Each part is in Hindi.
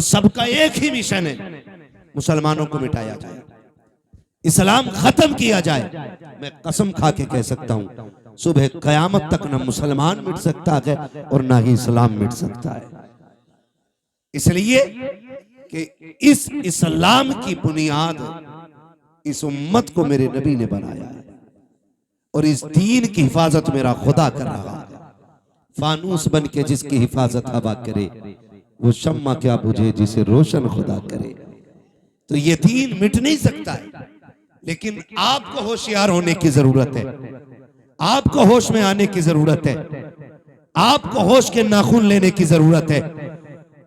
सबका एक ही मिशन है, मुसलमानों को मिटाया जाए, इस्लाम खत्म किया जाए। मैं कसम खा के कह सकता हूं सुबह कयामत तक ना मुसलमान मिट सकता है और ना ही इस्लाम मिट सकता है। इसलिए कि इस इस्लाम की बुनियाद इस उम्मत को मेरे नबी ने बनाया है और इस दीन की हिफाजत मेरा खुदा कर रहा है। फानूस बन के जिसकी हिफाजत हवा करे वो शम्मा क्या बुझे जिसे रोशन खुदा करे। तो ये दीन मिट नहीं सकता है, लेकिन आपको होशियार होने की जरूरत है, आपको होश में आने की जरूरत है, आपको होश के नाखून लेने की जरूरत है।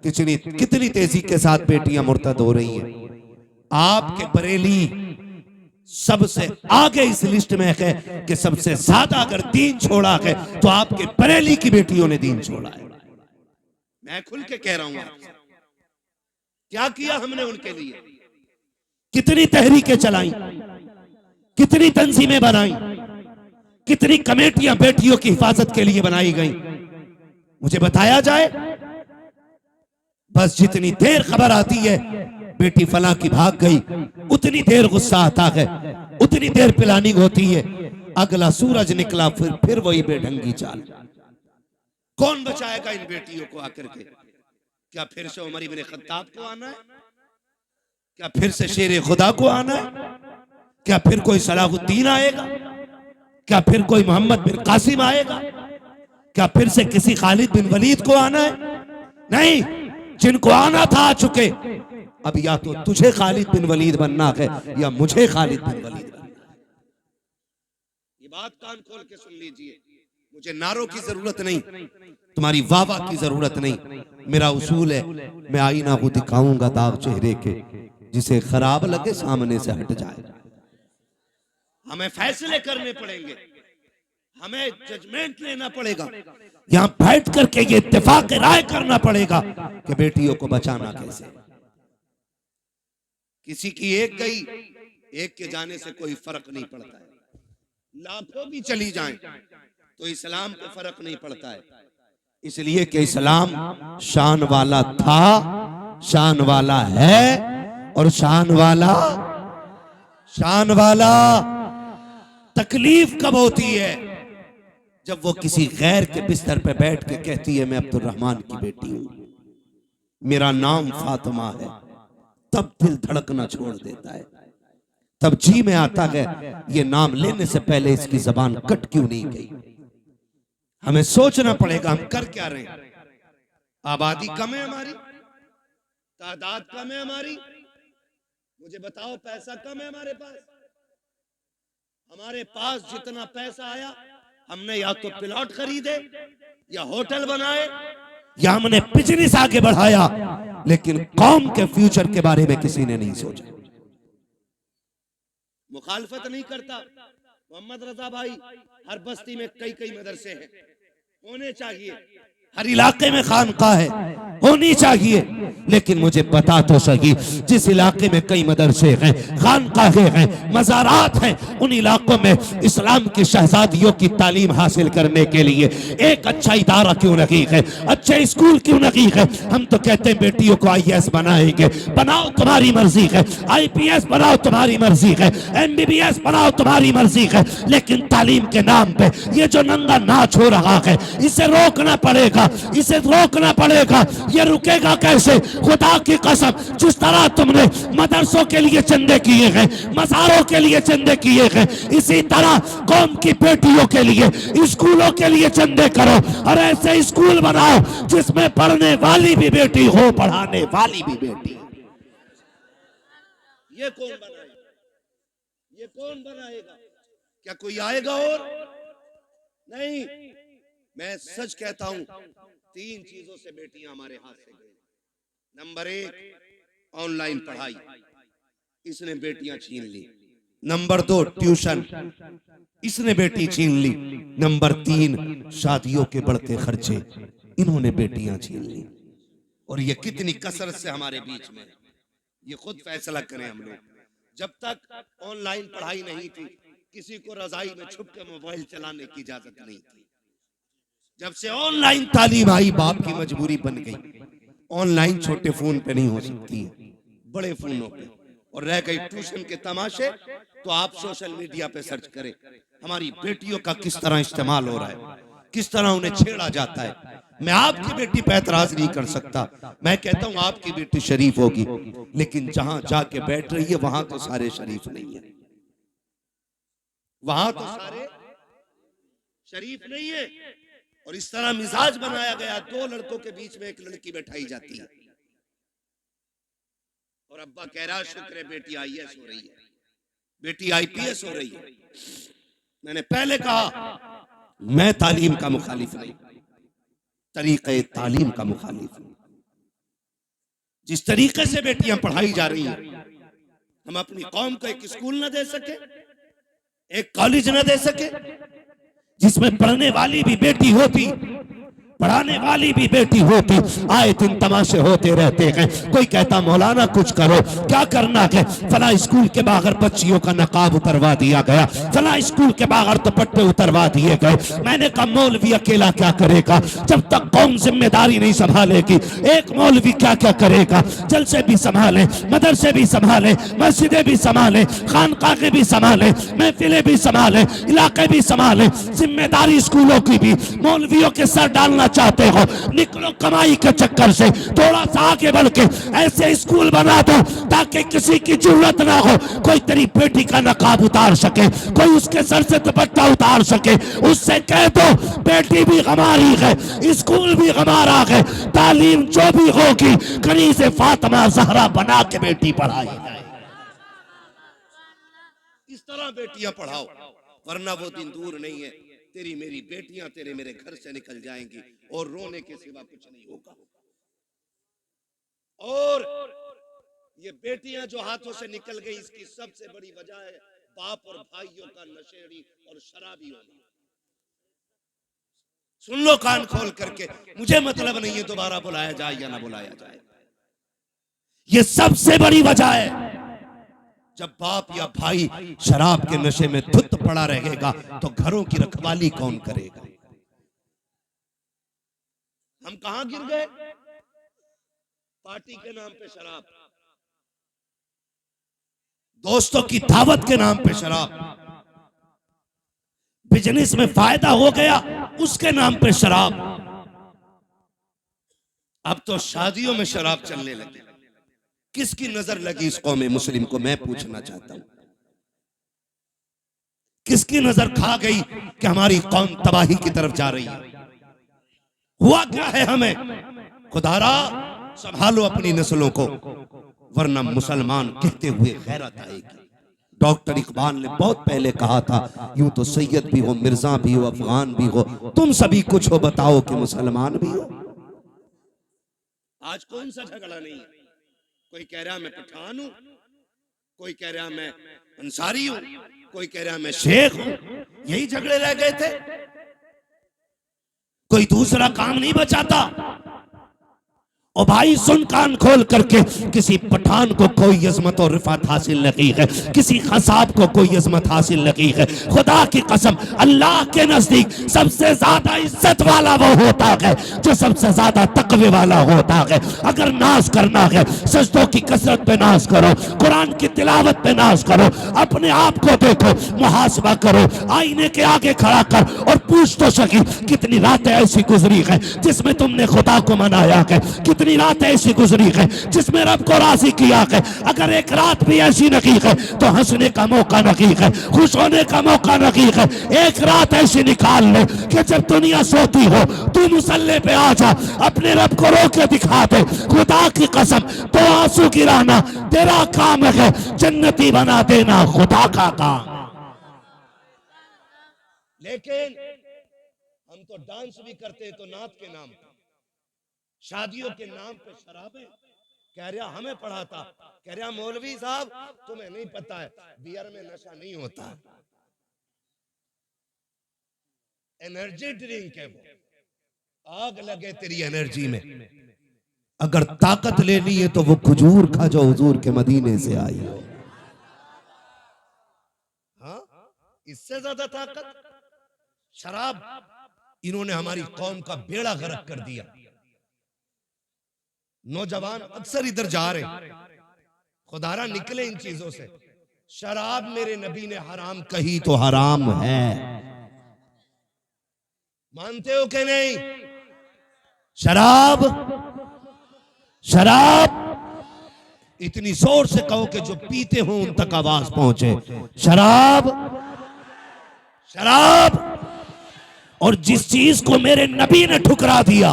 कितनी तेजी के साथ बेटियां मुर्तद हो रही हैं। आपके बरेली सबसे आगे इस लिस्ट में है कि सबसे ज्यादा अगर दीन छोड़ा है तो आपके बरेली की बेटियों ने दीन छोड़ा है। मैं खुल के कह रहा हूं आपसे, क्या किया हमने उनके लिए, कितनी तहरीकें चलाई, कितनी तंजीमें बनाई, कितनी कमेटियां बेटियों की हिफाजत के लिए बनाई गई। मुझे बताया जाए, बस जितनी देर खबर आती है बेटी फलां की भाग गई, उतनी देर गुस्सा आता है, उतनी देर प्लानिंग होती है। अगला सूरज निकला फिर वही बेढंगी चाल। कौन बचाएगा इन बेटियों को आकर के? क्या फिर से उमर इब्न खत्ताब को आना है? क्या फिर से शेर खुदा को आना है? क्या फिर कोई सलाहुद्दीन आएगा? क्या फिर कोई मोहम्मद बिन कासिम आएगा? क्या फिर से किसी खालिद बिन वलीद को आना है? नहीं, जिनको आना था आ चुके। अब या तो तुझे खालिद बिन वलीद बनना है या मुझे खालिद बिन वलीद बनना है। ये बात कान खोल के सुन लीजिए। मुझे नारों की जरूरत नहीं, तुम्हारी वाह की जरूरत नहीं। मेरा उसूल है, मैं आईना को दिखाऊंगा दाग चेहरे के, जिसे खराब लगे सामने से हट जाए। हमें फैसले करने पड़ेंगे, हमें जजमेंट लेना पड़ेगा, यहां बैठ करके ये इत्तेफाक राय करना पड़ेगा कि बेटियों को बचाना कैसे। किसी की एक गई, एक के जाने से कोई फर्क नहीं पड़ता है। लाखों भी चली जाएं तो इस्लाम को फर्क नहीं पड़ता है, इसलिए कि इस्लाम शान वाला था, शान वाला है और शान वाला। तकलीफ कब होती है? जब वो किसी गैर के बिस्तर पे बैठ के कहती है मैं अब्दुर्रहमान की बेटी हूं, मेरा नाम फातिमा है, तब दिल धड़कना छोड़ देता है। तब जी में आता है ये नाम लेने से पहले इसकी जबान कट क्यों नहीं गई। हमें सोचना पड़ेगा हम कर क्या रहे हैं। आबादी कम है हमारी, तादाद कम है हमारी, मुझे बताओ पैसा कम है हमारे पास जितना पैसा आया हमने या तो प्लॉट खरीदे या होटल बनाए या हमने बिजनेस आगे बढ़ाया, लेकिन कौम के फ्यूचर के बारे में किसी ने नहीं सोचा। मुखालफत नहीं करता मोहम्मद रजा भाई, हर बस्ती में कई कई मदरसे हैं, होने चाहिए, हर इलाके में खानका है, होनी चाहिए। लेकिन मुझे बता तो सही, जिस इलाके में कई मदरसे हैं, खानकाहें हैं, मज़ारात हैं, उन इलाकों में इस्लाम की शहजादियों की तालीम हासिल करने के लिए एक अच्छा इदारा क्यों नहीं है, अच्छे स्कूल क्यों नहीं है? हम तो कहते हैं बेटियों को IAS बनाएंगे, बनाओ तुम्हारी मर्जी है, IPS बनाओ तुम्हारी मर्जी है, MBBS बनाओ तुम्हारी मर्जी है, लेकिन तालीम के नाम पे ये जो नंगा नाच हो रहा है इसे रोकना पड़ेगा, इसे रोकना पड़ेगा। ये रुकेगा कैसे? खुदा की कसम, जिस तरह तुमने मदरसों के लिए चंदे किए हैं, मज़ारों के लिए चंदे किए हैं, इसी तरह कौम की बेटियों के लिए, स्कूलों के लिए चंदे करो और ऐसे स्कूल बनाओ जिसमें पढ़ने वाली भी बेटी हो, पढ़ाने वाली भी बेटी। ये कौन बनाएगा? ये कौन बनाएगा? क्या कोई आएगा? और नहीं, मैं सच कहता हूं, 3 चीजों से बेटियां हमारे हाथ से गई। नंबर 1, ऑनलाइन पढ़ाई, इसने बेटियां छीन ली। नंबर 2, ट्यूशन, इसने बेटी छीन ली। नंबर 3, शादियों के बढ़ते खर्चे, इन्होंने बेटियां छीन ली। और ये कितनी कसरत से हमारे बीच में, ये खुद फैसला करें हम लोग। जब तक ऑनलाइन पढ़ाई नहीं थी, किसी को रजाई में छुप के मोबाइल चलाने की इजाजत नहीं थी। जब से ऑनलाइन तालीम आई, बाप की मजबूरी बन गई। ऑनलाइन छोटे फोन पे नहीं हो सकती है, बड़े फोनों पे। और रह गई ट्यूशन के तमाशे, तो आप सोशल मीडिया पे सर्च करें हमारी बेटियों का किस तरह इस्तेमाल हो रहा है, किस तरह उन्हें छेड़ा जाता है। मैं आपकी बेटी पे एतराज नहीं कर सकता, मैं कहता हूं आपकी बेटी शरीफ होगी, लेकिन जहां जाके बैठ रही है वहां तो सारे शरीफ नहीं है, वहां तो सारे शरीफ नहीं है। और इस तरह मिजाज बनाया गया, दो लड़कों के बीच में एक लड़की बैठाई जाती है, और अब्बा कह रहा शुक्र है बेटी आईएएस हो रही है, बेटी आईपीएस हो रही है। मैंने पहले कहा मैं तालीम का मुखालिफ नहीं, तरीके तालीम का मुखालिफ हूं। जिस तरीके से बेटियां पढ़ाई जा रही हैं, हम अपनी कौम को एक स्कूल न दे सके, एक कॉलेज न दे सके जिसमें पढ़ने वाली भी बेटी होती, पढ़ाने वाली भी बेटी होती। आए दिन तमाशे होते रहते हैं, कोई कहता मौलाना कुछ करो, क्या करना है, फला स्कूल के बाहर बच्चियों का नकाब उतरवा दिया गया, फला स्कूल के बाहर दुपट्टे उतरवा दिए गए। मैंने कहा मौलवी अकेला क्या करेगा, जब तक कौम जिम्मेदारी नहीं संभालेगी, एक मौलवी क्या क्या करेगा। जलसे भी संभाले, मदरसे भी संभाले, मस्जिदें भी संभाले, खानकाहे भी संभाले, महफिलें भी संभाले, इलाके भी संभाले, जिम्मेदारी स्कूलों की भी। मौलवियों के सर डालना चाहते हो, निकलो कमाई के चक्कर से, थोड़ा सा आगे बढ़ के ऐसे स्कूल बना दो ताकि किसी की जरूरत ना हो, कोई तेरी बेटी का नकाब उतार सके, कोई उसके सर से दुपट्टा उतार सके। उससे कह दो बेटी भी हमारी है, स्कूल भी हमारा है, तालीम जो भी होगी कनीज़े फातिमा ज़हरा बना के बेटी पढ़ाई जाए। इस तरह बेटियां पढ़ाओ, वरना वो दिन दूर नहीं है तेरी मेरी बेटियां तेरे मेरे घर से निकल जाएंगी और रोने के सिवा कुछ नहीं होगा। और ये बेटियां जो हाथों से निकल गई, इसकी सबसे बड़ी वजह है बाप और भाइयों का नशेड़ी और शराबी होना। सुन लो कान खोल करके, मुझे मतलब नहीं है दोबारा बुलाया जाए या ना बुलाया जाए, ये सबसे बड़ी वजह है। जब बाप या भाई शराब के नशे में धुत पड़ा रहेगा तो घरों की रखवाली कौन करेगा। हम कहां गिर गए, पार्टी के नाम पे शराब, दोस्तों की दावत के नाम पे शराब, बिजनेस में फायदा हो गया उसके नाम पे शराब। अब तो शादियों में शराब चलने लगी। किसकी नजर लगी इस कौम मुस्लिम को, मैं पूछना चाहता हूं। किसकी नजर खा गई कि हमारी कौम तबाही की तरफ जा रही है। हुआ क्या है हमें, खुदारा संभालो अपनी नस्लों को, वरना मुसलमान कहते हुए गैरत आएगी। डॉक्टर इकबाल ने बहुत पहले कहा था, यूं तो सैयद भी हो, मिर्जा भी हो, अफगान भी हो, तुम सभी कुछ हो, बताओ कि मुसलमान भी हो। आज कौन सा झगड़ा नहीं है, कोई कह रहा मैं पठान हूं, कोई कह रहा मैं अंसारी हूं, कोई कह रहा मैं शेख हूं। यही झगड़े रह गए थे, कोई दूसरा काम नहीं बचाता। और भाई सुन कान खोल करके, किसी पठान को कोई अजमत और रिफात हासिल नहीं है, किसी खसाब को कोई अजमत हासिल नहीं है। खुदा की कसम, अल्लाह के नजदीक सबसे ज्यादा इज्जत वाला वो होता है जो सबसे ज्यादा तकवे वाला होता है। अगर नाज करना है, सजदों की कसरत पे नाज करो, कुरान की तिलावत पे नाज करो, अपने आप को देखो, मुहासबा करो, आईने के आगे खड़ा कर और पूछ तो सकी कितनी रातें ऐसी गुजरी है जिसमें तुमने खुदा को मनाया है, कितनी रात ऐसी गुजरी है जिसमें रब को राजी किया है। अगर एक रात भी ऐसी नहीं है तो हंसने का मौका नहीं है, खुश होने का मौका नहीं है। एक रात ऐसी निकाल ले कि जब दुनिया सोती हो तू मुसल्ले पे आ जा, अपने रब को रो के दिखा दे। खुदा की कसम, तो आंसू गिराना तेरा काम है, जन्नती बना देना खुदा का काम। लेकिन हम तो डांस भी करते हैं तो नात के नाम पे, शादियों के नाम पे शराबें। कह रहा हमें पढ़ाता, कह रहा मौलवी साहब तुम्हें नहीं पता है बियर में नशा नहीं होता, एनर्जी ड्रिंक है वो, आग लगे तेरी एनर्जी में। अगर ताकत लेनी है तो वो खजूर खा जो हुजूर के मदीने से आई हो। हाँ, इससे ज्यादा ताकत शराब। इन्होंने हमारी कौम का बेड़ा गर्क कर दिया। नौजवान अक्सर इधर जा रहे, खुदारा निकले इन चीजों से। शराब मेरे नबी ने हराम कही तो हराम है, मानते हो कि नहीं? शराब शराब इतनी जोर से कहो कि जो पीते हो उन तक आवाज पहुंचे। शराब शराब। और जिस चीज को मेरे नबी ने ठुकरा दिया,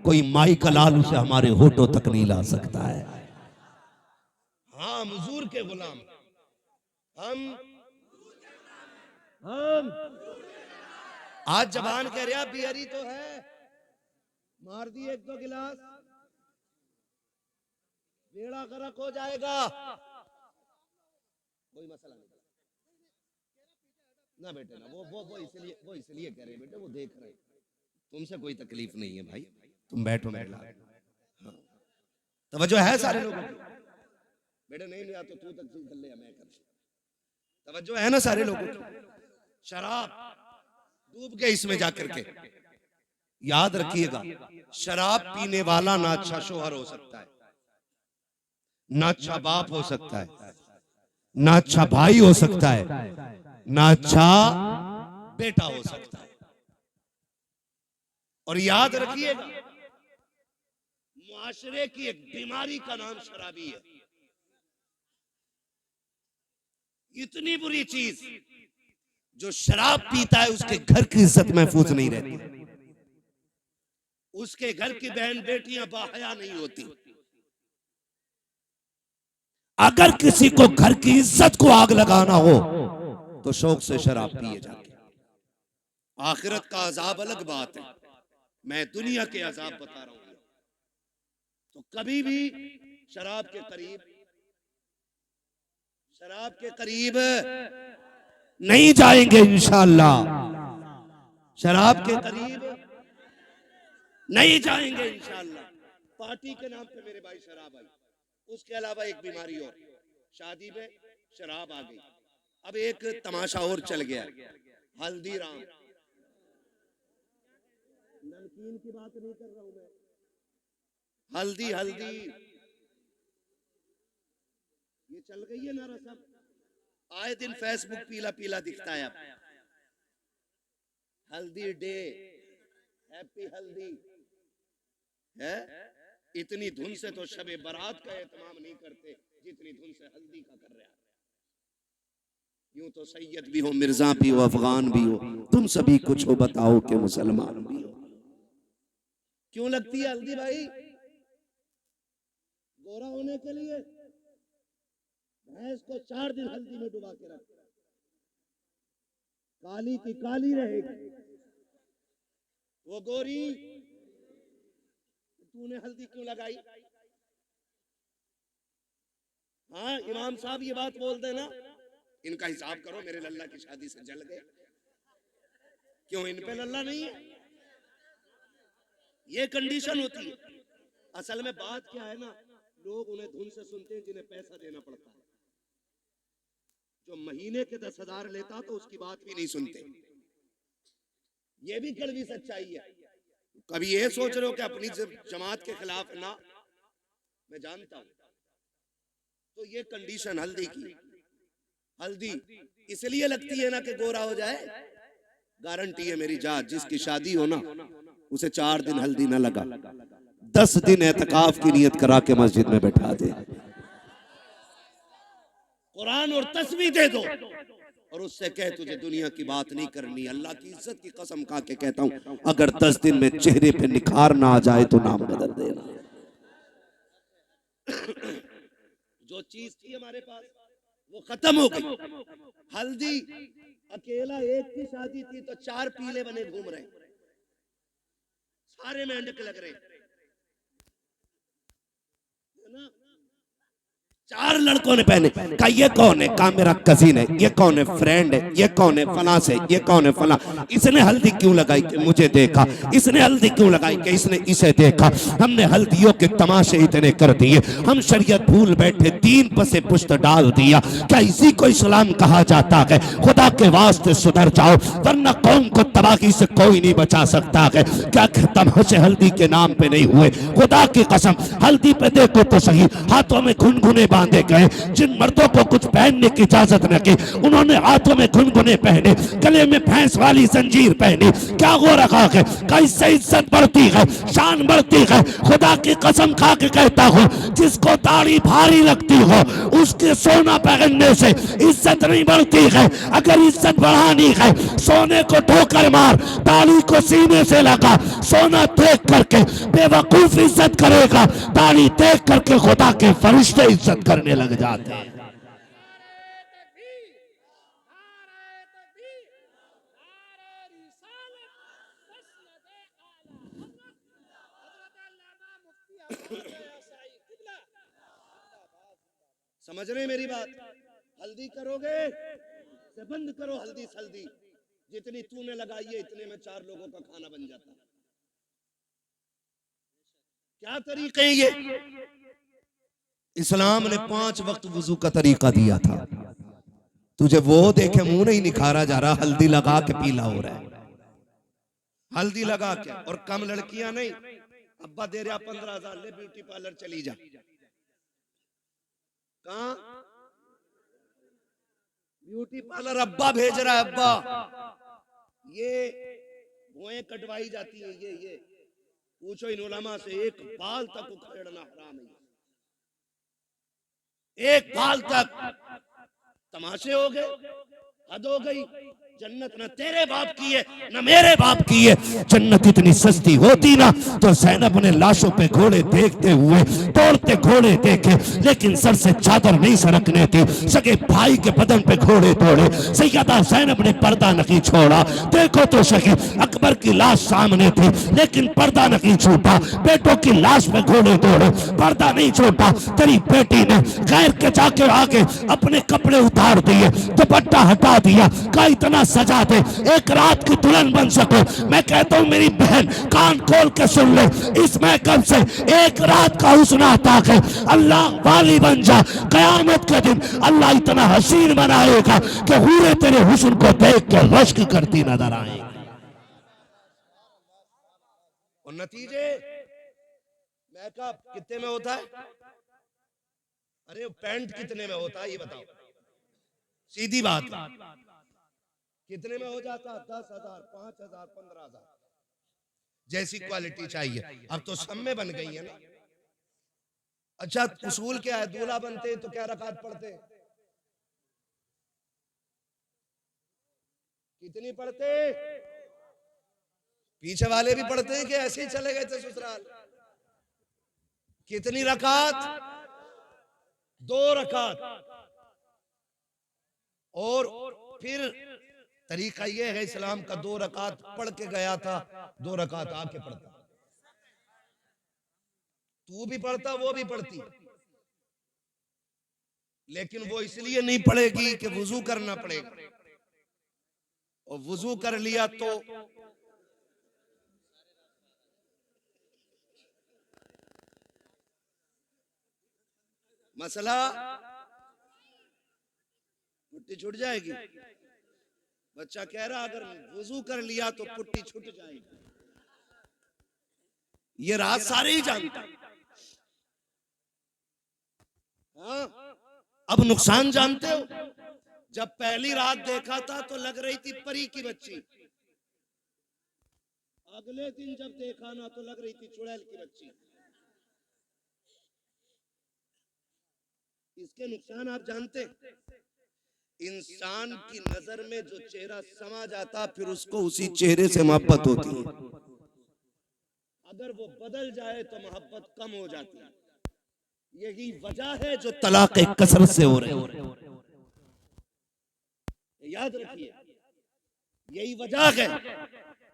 कोई माई का लाल उसे हमारे होठों तक नहीं ला सकता है। हाँ, हुजूर के गुलाम हम आज जबान कह रहा बियरी तो है, मार दी एक दो गिलास बेड़ा गर्क हो जाएगा, कोई मसला नहीं ना बेटे ना। वो इसलिए कह रहे बेटे, वो देख रहे हैं, तुमसे कोई तकलीफ नहीं है भाई, तुम बैठो मेरे लाल। हाँ, तवज्जो है सारे लोगों की? बेटे नहीं लिया तो तू तकलीफ कर ले या मैं कर ले, तवज्जो है ना सारे लोगों की? शराब डूब गए इसमें जाकर के। याद रखिएगा, शराब पीने वाला ना अच्छा शोहर हो सकता है, ना अच्छा बाप हो सकता है, ना अच्छा भाई हो सकता है, ना अच्छा बेटा हो सकता है। और याद रखिएगा, मुआशरे की एक बीमारी का नाम शराबी है। इतनी बुरी चीज, जो शराब पीता है उसके घर की इज्जत महफूज नहीं रहती, उसके घर की बहन बेटियां बाहया नहीं होती। अगर किसी को घर की इज्जत को आग लगाना हो तो शौक से शराब पिए जाके। आखिरत का अजाब अलग बात है, मैं दुनिया के अजाब बता रहा हूं। तो कभी भी शराब के करीब नहीं जाएंगे इंशाअल्लाह, शराब के करीब नहीं जाएंगे इंशाअल्लाह। पार्टी के नाम पे मेरे भाई शराब आई, उसके अलावा एक बीमारी और, शादी में शराब आ गई। अब एक तमाशा और चल गया, हल्दीराम। नमकीन की बात नहीं कर रहा हूं मैं, हल्दी ये चल गई है ना रसम, आए दिन फेसबुक पीला पीला दिखता है। अब हल्दी डे, हैप्पी हल्दी है। इतनी धुन से तो शबे बारात का एहतमाम नहीं करते जितनी धुन से हल्दी का कर रहा है। यूं तो सैयद भी हो, मिर्जा भी हो, अफगान भी हो, तुम सभी कुछ हो, बताओ कि मुसलमान भी हो। क्यों लगती है हल्दी भाई? गोरा होने के लिए। भैंस को 4 दिन हल्दी में डुबा के रख, काली की काली रहेगी, वो गोरी। तूने हल्दी क्यों लगाई? हाँ, इमाम साहब ये बात बोल देना, इनका हिसाब करो, मेरे लल्ला की शादी से जल गए। क्यों इन पे लल्ला नहीं है? ये कंडीशन होती है। असल में बात क्या है ना, लोग उन्हें धुन से सुनते हैं जिन्हें पैसा देना पड़ता है। जो महीने के 10,000 लेता तो उसकी बात भी नहीं सुनते। ये भी कड़वी सच्चाई है। कभी ये सोच रहे हो कि अपनी जमात के खिलाफ ना, मैं जानता हूं। तो ये कंडीशन हल्दी की, हल्दी इसलिए लगती है ना कि गोरा हो जाए। गारंटी है मेरी जात, जिसकी शादी हो ना उसे 4 दिन हल्दी ना लगा, 10 दिन एतकाफ की नियत करा के मस्जिद में बैठा दे, कुरान और तस्बीह दे दो और उससे कह तुझे दुनिया की बात नहीं करनी। अल्लाह की इज्जत की कसम खा के कहता हूं, अगर 10 दिन में चेहरे पे निखार ना आ जाए तो नाम बदल देना। जो चीज थी हमारे पास वो खत्म हो गई। हल्दी अकेला एक की शादी थी तो 4 पीले बने घूम रहे, सारे मेंढक लग रहे है ना। 4 लड़कों ने पहने। कहा ये कौन है? कहा मेरा कजिन है। ये कौन है? फ्रेंड है। ये कौन है? फला से। ये कौन है? फला। इसने हल्दी क्यों लगाई? कि मुझे देखा। इसने हल्दी क्यों लगाई? कि इसने इसे देखा। हमने हल्दियों के तमाशे इतने कर दिए, हम शरीयत भूल बैठे, दीन पर से पुश्त डाल दिया। क्या इसी को इस्लाम कहा जाता है? खुदा के वास्ते सुधर जाओ, वरना कौम को तबाही से कोई नहीं बचा सकता है। क्या तमाशे हल्दी के नाम पे नहीं हुए? खुदा की कसम, हल्दी पे देखो तो सही, हाथों में घुनघुने बांधे गए। जिन मर्दों को कुछ पहनने की इजाजत न की, उन्होंने हाथों में घुनघुने पहने, गले में भैंस वाली जंजीर पहनी। क्या हो रखा है? कैसे इज्जत बढ़ती है, शान बढ़ती है। खुदा की कसम खा के कहता हूँ, जिसको दाढ़ी भारी लगती हो उसके सोना पहनने से इज्जत नहीं बढ़ती है। अगर इज्जत बढ़ानी है, सोने को ठोकर मार, दाढ़ी को सीने से लगा। सोना देख करके बेवकूफ इज्जत करेगा, दाढ़ी देख करके खुदा के फरिश्ते इज्जत करने लग जाते हैं। समझ रहे मेरी बात? हल्दी करोगे से बंद करो हल्दी सल्दी। जितनी तूने लगाई है इतने में 4 लोगों का खाना बन जाता। क्या तरीके ये? इस्लाम ने 5 वक्त वुजू का तरीका दिया था। तुझे वो देखे मुंह नहीं निखारा जा रहा, हल्दी लगा के पीला हो रहा है। हल्दी लगा के। और कम लड़कियां नहीं, अब्बा दे रहा 15,000, ले ब्यूटी पार्लर चली जा। कहां? ब्यूटी पार्लर अब्बा भेज रहा है। अब्बा ये भुएं कटवाई जाती है। ये पूछो इन उलमा से, एक बाल तक उखेड़ना हराम है। एक बाल तक। तमाशे हो गए, हद हो गई। जन्नत न तेरे बाप की है न मेरे बाप की है। जन्नत इतनी सस्ती होती ना तो ज़ैनब ने लाशों पे घोड़े देखते हुए दौड़ते घोड़े देखे, लेकिन सर से चादर नहीं सरकने थी। सगे भाई के बदन पे घोड़े दौड़े, सैयदा ज़ैनब ने पर्दा नहीं छोड़ा। देखो तो सही, अकबर की लाश सामने थी लेकिन पर्दा नहीं छूटा। बेटों की लाश पे घोड़े दौड़े, पर्दा नहीं छोटा। तेरी बेटी ने गैर के जाके आगे अपने कपड़े उतार दिए, दुपट्टा हटा दिया। का इतना सजा दे एक रात की दुल्हन बन सको। मैं कहता हूं मेरी बहन कान खोल के सुन ले, इस महकम से एक रात का हुस्न आता है। अल्लाह वाली बन जा, कयामत के दिन अल्लाह इतना हसीन बनाएगा कि हूरे तेरे हुस्न को देख के रश्क करती नजर आएगी। और नतीजे मेकअप कितने में होता है? अरे पैंट कितने में होता है ये बताओ? सीधी बात, कितने में हो जाता? 10,000, 5,000, 15,000, जैसी क्वालिटी चाहिए। अब तो सब में बन गई है ना। अच्छा उसूल क्या है? दूल्हा बनते हैं तो क्या रकात पढ़ते हैं? कितनी पढ़ते? पीछे वाले भी पढ़ते हैं कि ऐसे ही चले गए थे ससुराल? कितनी रकात? 2 रकात। और फिर तरीका यह है इस्लाम का, 2 रकात पढ़ के गया था, 2 रकात आके पढ़ता। तू भी पढ़ता, वो भी पढ़ती, लेकिन वो इसलिए नहीं पढ़ेगी कि वुजू करना पड़ेगा। और वुजू कर लिया तो मसला पुट्टी छूट जाएगी। बच्चा कह रहा अगर वुजू कर लिया तो पुट्टी छूट जाएगी। ये रात सारे ही जानते। हाँ, अब नुकसान जानते हो? जब पहली रात देखा था तो लग रही थी परी की बच्ची, अगले दिन जब देखा ना तो लग रही थी चुड़ैल की बच्ची। इसके नुकसान आप जानते? इंसान की नजर में जो चेहरा समा जाता फिर उसको उसी चेहरे से मोहब्बत होती है। अगर वो बदल जाए तो मोहब्बत कम हो जाती है। यही वजह है जो तलाक कसरत से हो रही है। याद रखिए, यही वजह है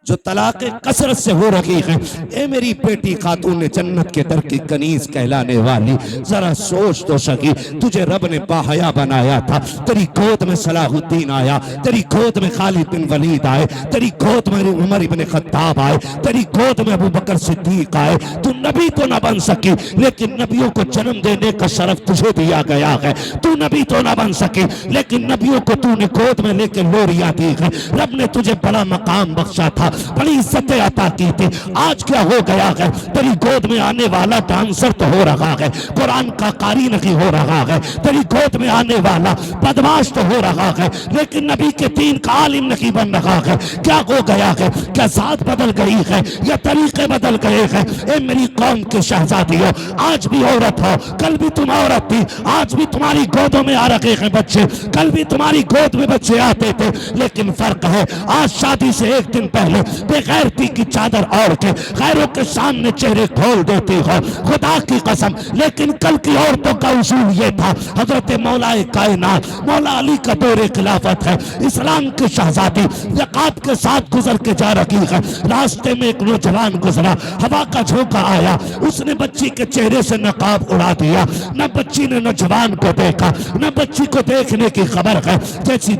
जो तलाक कसरत से हो रही है। ए मेरी बेटी खातून जन्नत के दर की कनीज कहलाने वाली, जरा सोच तो सकी, तुझे रब ने बाहया बनाया था, तेरी गोद में सलाहुद्दीन आया, तेरी गोद में खालिद बिन वलीद आए, तेरी गोद में उमर इब्न खत्ताब आए, तेरी गोद में अबू बकर सिद्दीक आए। तू नबी तो न बन सकी, लेकिन नबियों को जन्म देने का शरफ तुझे दिया गया है। तू नबी तो न बन सकी, लेकिन नबियों को तूने गोद में लेकर लोरियां दी है। रब ने तुझे बड़ा मकाम बख्शा था, बड़ी इज्जतें अता की थी। आज क्या हो गया है, तेरी गोद में आने वाला डांसर तो हो रहा है, कुरान का कारी नहीं हो रहा है। तेरी गोद में आने वाला बदमाश तो हो रहा है, लेकिन नबी के दीन का आलिम नहीं बन रहा है। क्या हो गया है, क्या जात बदल गई है या तरीके बदल गए हैं? ए मेरी कौम के शहजादियों, आज भी औरत हो, कल भी तुम औरत थी, आज भी तुम्हारी गोदों में आ रखे हैं बच्चे, कल भी तुम्हारी गोद में बच्चे आते थे। लेकिन फर्क है, आज शादी से एक दिन पहले बेगैरती की चादर ओढ़ के गैरों के सामने चेहरे खोल देती हो, खुदा की कसम। लेकिन कल की औरतों का उसूल ये था, हजरत मौलाए कायनात मौला अली का दौरे खिलाफत है, इस्लाम की शहजादी ज़कात के साथ गुजर के जा रही है। रास्ते में एक नौजवान गुजरा, हवा का झोंका आया, उसने बच्ची के चेहरे से नकाब उड़ा दिया। न बच्ची ने नौजवान को देखा, न बच्ची को देखने की खबर है। जैसी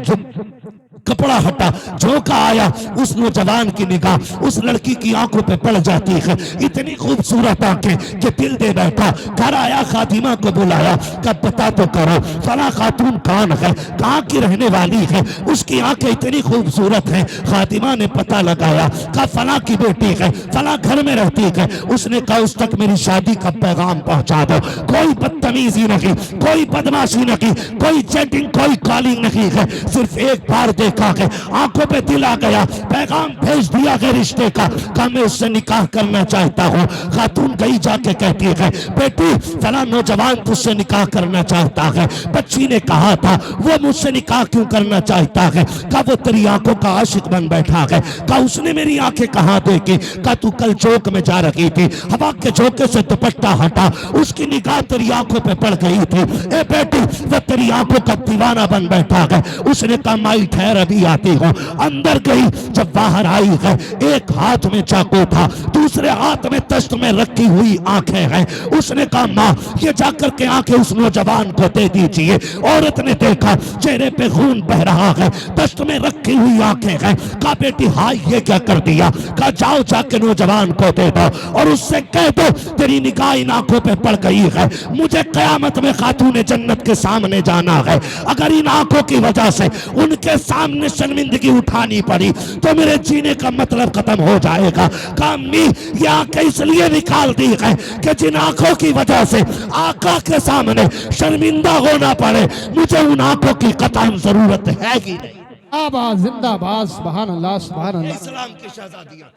कपड़ा हटा, झोंका आया, उस नौजवान की निगाह उस लड़की की आंखों पे पड़ जाती है। इतनी खूबसूरत आंखें कि दिल दे बैठा। घर आया, खातिमा को बुलाया, कब पता तो करो फला खातून कौन है, कहाँ की रहने वाली है, उसकी आंखें इतनी खूबसूरत हैं। खातिमा ने पता लगाया, कहा फला की बेटी है, फला घर में रहती है। उसने कहा उस तक मेरी शादी का पैगाम पहुंचा दो। कोई बदतमीजी नहीं, कोई बदमाशी नहीं, कोई चैटिंग, कोई कॉलिंग नहीं है। सिर्फ एक बार देखा है, आंखों पे दिल आ गया, पैगाम भेज दिया है रिश्ते का, कहा मैं उससे निकाह करना चाहता हूँ। खातून गई जाके कहती है, बेटी फला नौजवान तुझसे निकाह करना चाहता है। बच्ची ने कहा था वो मुझसे निकाह क्यों करना चाहता है? कहा वो तेरी आंखों का आशिक बन बैठा है। कहा उसने मेरी आंखें कहाँ देखी? कहा तू कल चौक में जा रही थी, हवा के झोंके से दुपट्टा हटा, उसकी निगाह तेरी आंखों पे पड़ गई थी। ए बेटी वो तेरी आंखों का दीवाना बन बैठा है। उसने कहा माई ठहर, अभी आती हूँ। अंदर गई, जब बाहर आई है, एक हाथ में चाकू था, दूसरे हाथ में तश्त में रखी हुई आंखें हैं। उसने कहा माँ ये जाकर के आंखें उस नौजवान को दे दीजिए। औरत ने देखा चेहरे पे खून बह रहा है, तश्त में रखी हुई आंखें हैं। कहा बेटी हाँ ये क्या कर दिया? कहा जाओ जाके नौजवान को दे दो और उससे कह दो तेरी निगाह इन आंखों पे पड़ गई है, मुझे कयामत में खातून जन्नत के सामने जाना है। अगर इन आंखों की वजह से उनके सामने शर्मिंदगी उठानी पड़ी तो मेरे जीने का मतलब खत्म हो जाएगा। कामी ये आंखें इसलिए निकाल दी है कि जिन आंखों की वजह से आका के सामने शर्मिंदा होना पड़े, मुझे उन आंखों की कतई जरूरत है ही नहीं। आबाद जिंदाबाद, सुभान अल्लाह, सुभान अल्लाह। इस्लाम की शहजादियां,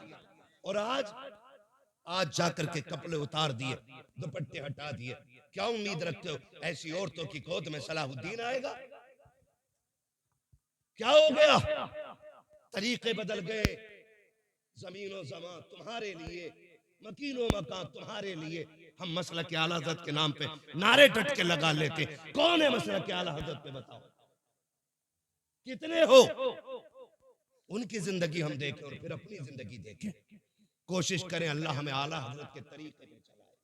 और आज जाकर के कपड़े उतार दिए, दुपट्टे हटा दिए। क्या उम्मीद रखते हो ऐसी औरतों की गोद में सलाहुद्दीन आएगा? क्या हो गया? तरीके बदल गए। जमीनो जमा तुम्हारे लिए, मकीनो मकान तुम्हारे लिए। हम मसला के आला हज़रत के नाम पे नारे डट के लगा लेते। कौन है मसला के आला हज़रत पे? बताओ कितने हो? उनकी जिंदगी हम देखें और फिर अपनी जिंदगी देखें। कोशिश करें अल्लाह हमें आला हज़रत के तरीके पे चलाए।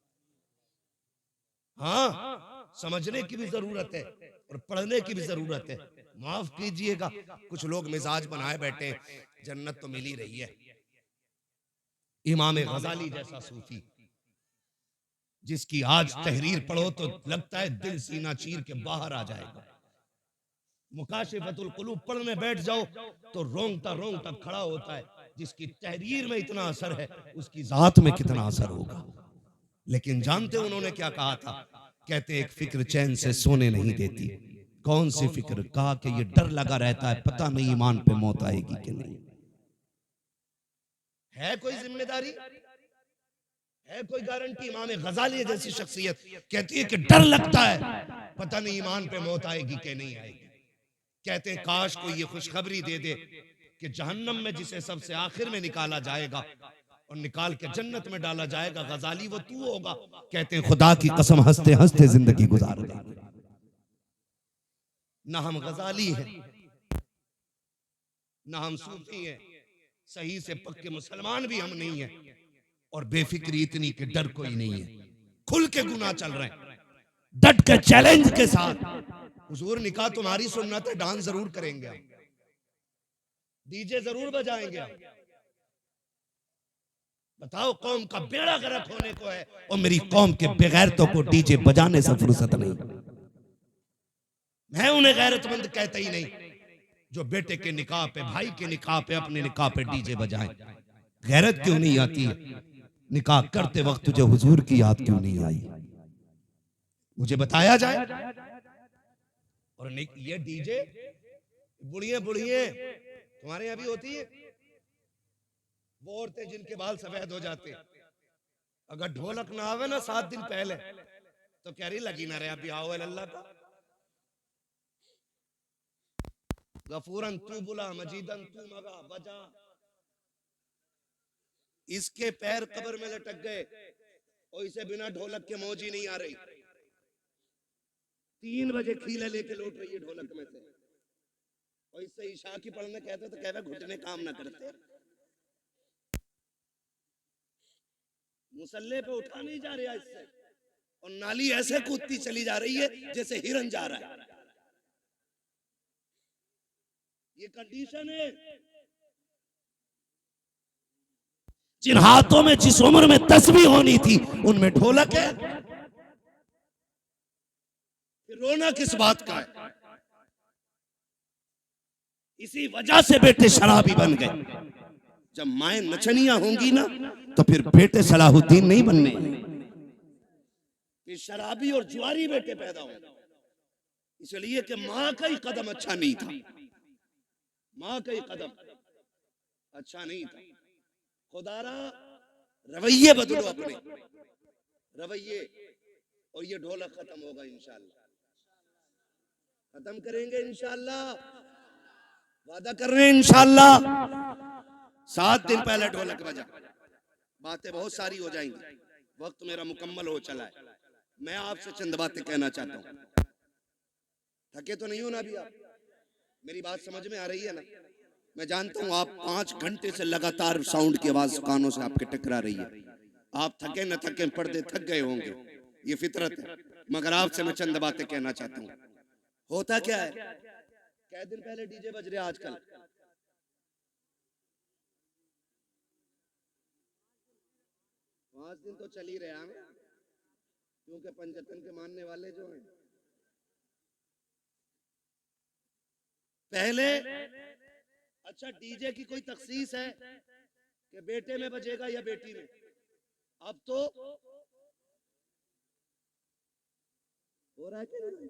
हाँ, समझने की भी जरूरत है और पढ़ने की भी जरूरत है। माफ कीजिएगा, कुछ लोग मिजाज बनाए बैठे, जन्नत तो मिल ही रही है। इमाम गजाली जैसा सूफी जिसकी आज तहरीर पढ़ो तो लगता है दिल सीना चीर के बाहर आ जाएगा। मुकाशिफतुल कुलूब पढ़ने बैठ जाओ तो रोंगटा रोंगटा खड़ा होता है। जिसकी तहरीर में इतना असर है उसकी जात में कितना असर होगा। लेकिन जानते उन्होंने क्या कहा था? कहते एक फिक्र चैन से सोने नहीं देती। कौन सी फिक्र? कहा कि ये डर लगा रहता है पता नहीं ईमान पे मौत आएगी कि नहीं। है कोई जिम्मेदारी? है कोई गारंटी? इमाम गजाली जैसी शख्सियत कहती है कि डर लगता है पता नहीं ईमान पे मौत आएगी कि नहीं आएगी। कहते हैं काश कोई ये खुशखबरी दे दे कि जहन्नम में जिसे सबसे आखिर में निकाला जाएगा और निकाल के जन्नत में डाला जाएगा, गजाली वो तू होगा। कहते हैं खुदा की कसम हंसते हंसते जिंदगी गुजार देंगे। ना हम गजाली हैं, ना हम सूफी हैं, सही से पक्के मुसलमान भी हम नहीं है, और बेफिक्री इतनी कि डर कोई नहीं है, खुल के गुनाह चल रहे हैं, डट के चैलेंज के साथ। हुजूर निकाह तुम्हारी सुन्नत है, डांस जरूर करेंगे, डीजे जरूर बजाएंगे, बताओ कौम का बेड़ा गर्क होने को है, और मेरी कौम के बेगैरतों को डीजे बजाने से फुर्सत नहीं। मैं उन्हें गैरतमंद कहता ही नहीं जो बेटे के निकाह पे, भाई के निकाह पे, अपने निकाह पे डीजे बजाएं। गैरत क्यों नहीं आती है? निकाह करते वक्त तुझे हुजूर की याद क्यों नहीं आई? मुझे बताया जाए। और ये डीजे बुढ़िए बुढ़िए तुम्हारे यहाँ भी होती है, वो औरतें जिनके बाल सफेद हो जाते, अगर ढोलक ना आवे ना 7 दिन पहले तो कह रही लगी ना रहे अभी आओ अल्लाह का। गफूरन तू बुला, मजीदन तू मगा बजा। इसके पैर कब्र में लटक गए और इसे बिना ढोलक के मौज ही नहीं आ रही। 3 बजे खीले लेके लौट रही है ढोलक में से, और इससे ईशा की पढ़ने कहते तो कहते घुटने काम ना करते, मुसल्ले पे उठा नहीं जा रहा इससे, और नाली ऐसे कूदती चली जा रही है जैसे हिरन जा रहा है। ये कंडीशन है। जिन हाथों में जिस उम्र में तस्बीह होनी थी उनमें ढोलक है, फिर रोना किस बात का है? इसी वजह से बेटे शराबी बन गए। जब माएं नचनियां होंगी ना तो फिर बेटे सलाहुद्दीन नहीं बनने, फिर शराबी और जुआरी बेटे पैदा होंगे। इसलिए कि मां का ही कदम अच्छा नहीं था, मां का ही कदम अच्छा नहीं था। खुदारा रवैये बदलो, अपने रवैये, और ये ढोलक खत्म होगा इंशाअल्लाह, खत्म करेंगे इंशाअल्लाह, वादा कर रहे हैं इंशाअल्लाह। 7 दिन पहले ढोलक बजा, बातें बहुत सारी हो जाएंगी, वक्त मेरा मुकम्मल हो चला है। मैं आपसे चंद बातें कहना चाहता हूं। थके तो नहीं हो ना अभी आप? मेरी बात समझ में आ रही है ना? मैं जानता हूं आप 5 घंटे से लगातार साउंड की आवाज कानों से आपके टकरा रही है। आप थके न थके, पर्दे थक गए होंगे, ये फितरत है। मगर आपसे मैं चंद बातें कहना चाहता हूं। होता क्या है, कै दिन पहले डीजे बज रहे आजकल, 5 दिन तो चल ही रहे हैं, क्योंकि पंचतन के मानने वाले जो हैं पहले। अच्छा, डीजे की कोई तखसीस है कि बेटे में बजेगा या बेटी में? अब तो हो रहा है कि नहीं?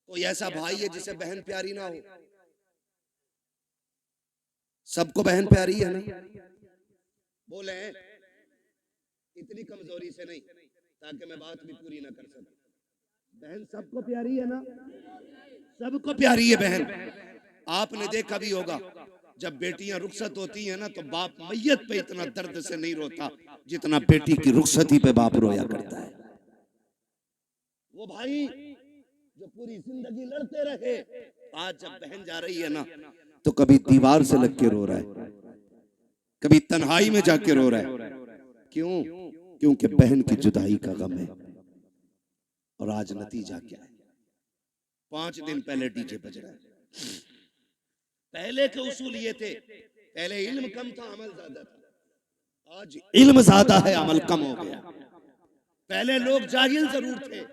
कोई ऐसा भाई है जिसे बहन प्यारी ना हो? सबको बहन प्यारी है ना? बोले इतनी कमजोरी से नहीं ताकि मैं बात भी पूरी ना कर सकूं। बहन सबको प्यारी है ना? सबको प्यारी है बहन। आपने देखा भी होगा जब बेटियां रुखसत होती हैं ना तो बाप मैयत पे इतना दर्द से नहीं रोता जितना बेटी की रुखसती पे बाप रोया करता है। वो भाई जो पूरी जिंदगी लड़ते रहे, आज जब बहन जा रही है ना तो कभी दीवार से लग के रो रहा है, कभी तन्हाई में जाके रो रहा है। क्यों? क्योंकि बहन की जुदाई का गम है। और आज नतीजा क्या है? 5 दिन पहले डीजे बज रहा है। पहले के उसूल ये थे, पहले इल्म कम था, अमल ज्यादा था। आज इल्म ज्यादा है, अमल कम हो गया। पहले लोग जाहिल जरूर थे,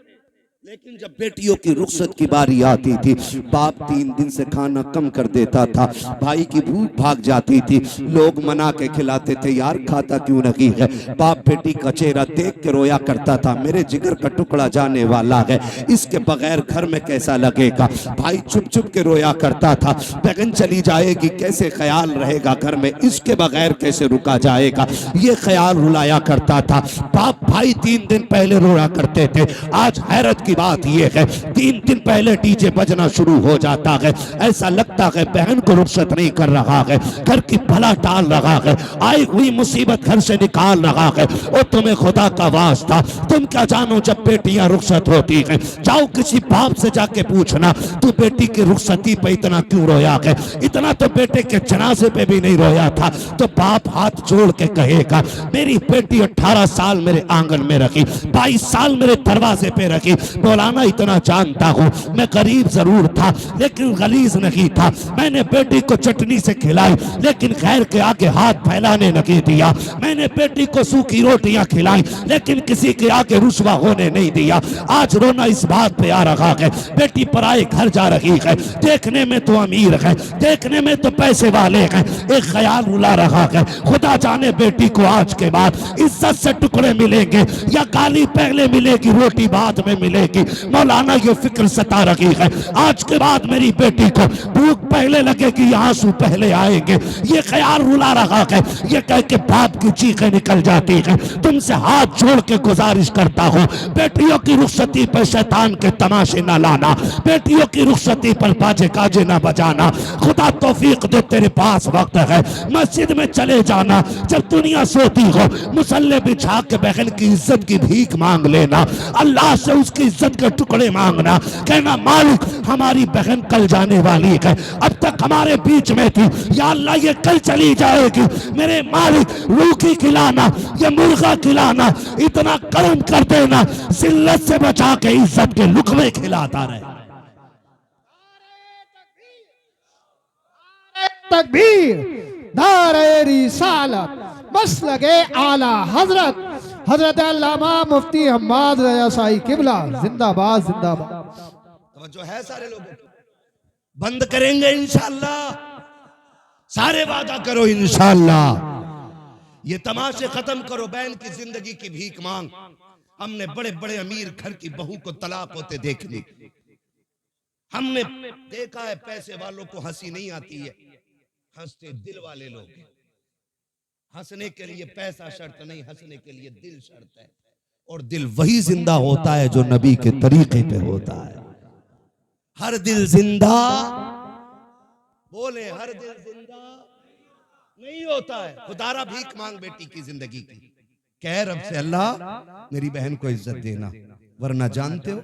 लेकिन जब बेटियों की रुखसत की बारी आती थी, बाप 3 दिन से खाना कम कर देता था, भाई की भूख भाग जाती थी, लोग मना के खिलाते थे, यार खाता क्यों नहीं है। बाप बेटी का चेहरा देख के रोया करता था, मेरे जिगर का टुकड़ा जाने वाला है, इसके बगैर घर में कैसा लगेगा। भाई चुप चुप के रोया करता था, बहन चली जाएगी कैसे ख्याल रहेगा घर में, इसके बगैर कैसे रुका जाएगा, ये ख्याल रुलाया करता था। बाप भाई 3 दिन पहले रोया करते थे। आज हैरत की की बात यह है 3 दिन पहले डीजे बजना शुरू हो जाता है, ऐसा लगता है बहन को रुखसत नहीं कर रहा है, घर की भला टाल रहा है, आई हुई मुसीबत घर से निकाल रहा है। और तुम्हें खुदा का वास्ता, तुम क्या जानो जब बेटियां रुखसत होती हैं, जाओ किसी बाप से जाके पूछना तू बेटी की रुखसती पे इतना क्यों रोया है, इतना तो बेटे के जनाजे पे भी नहीं रोया था। तो बाप हाथ जोड़ के कहेगा मेरी बेटी 18 साल मेरे आंगन में रखी, 22 साल मेरे दरवाजे पे रखी, मौलाना इतना जानता हूँ मैं गरीब जरूर था लेकिन गलीज नहीं था, मैंने बेटी को चटनी से खिलाई लेकिन खैर के आगे हाथ फैलाने नहीं दिया, मैंने बेटी को सूखी रोटियां खिलाई लेकिन किसी के आगे रुसवा होने नहीं दिया। आज रोना इस बात पे आ रहा है बेटी पराए घर जा रही है, देखने में तो अमीर है, देखने में तो पैसे वाले हैं, एक ख्याल रुला रहा है खुदा जाने बेटी को आज के बाद इज्जत से टुकड़े मिलेंगे या गाली पहले मिलेगी रोटी बाद में मिलेगी। मौलाना ये फिक्र सता रही है आज के बाद मेरी बेटी को भूख पहले लगेगी या आंसू पहले आएंगे, ये ख्याल रुला रहा है। ये कह के बाप की चीखें निकल जाती है। तुमसे हाथ जोड़ के गुजारिश करता हूँ बेटियों की रुखसती पर शैतान के तमाशे ना लाना, बेटियों की रुखसती पर बाजे काजे ना बजाना। खुदा तौफीक दे तेरे पास वक्त है मस्जिद में चले जाना, जब दुनिया सोती हो मुसल्ले बिछा के बहन की इज्जत की भीख मांग लेना, अल्लाह से उसकी इज्जत के टुकड़े मांगना, कहना मालिक हमारी बहन कल जाने वाली है, अब तक हमारे बीच में थी, या अल्लाह ये कल चली जाएगी, मेरे मालिक रूखी खिलाना या मुर्गा खिलाना, इतना करम कर देना जिल्लत से बचा के इज्जत के लुकमे खिलाता रहे। तकबीर, नारे रिसालत, मसलके आला हजरत हजरत अल्लामा मुफ्ती हम्माद रजा साई किबला जिंदाबाद जिंदाबाद। जो है सारे लोग बंद करेंगे इंशाअल्लाह, सारे वादा करो इंशाअल्लाह, ये तमाशे खत्म करो, बहन की जिंदगी की भीख मांग। हमने बड़े बड़े अमीर घर की बहू को तलाक होते देख ली, हमने देखा है पैसे वालों को हंसी नहीं आती है, हंसते दिल वाले लोग। हंसने के लिए पैसा शर्त नहीं, हंसने के लिए दिल शर्त है, और दिल वही जिंदा होता है जो नबी के तरीके पे होता है। हर दिल जिंदा, बोले हर दिल जिंदा नहीं होता है। खुदारा भीख मांग बेटी की जिंदगी की, कह रब से अल्लाह मेरी बहन को इज्जत देना, वरना जानते हो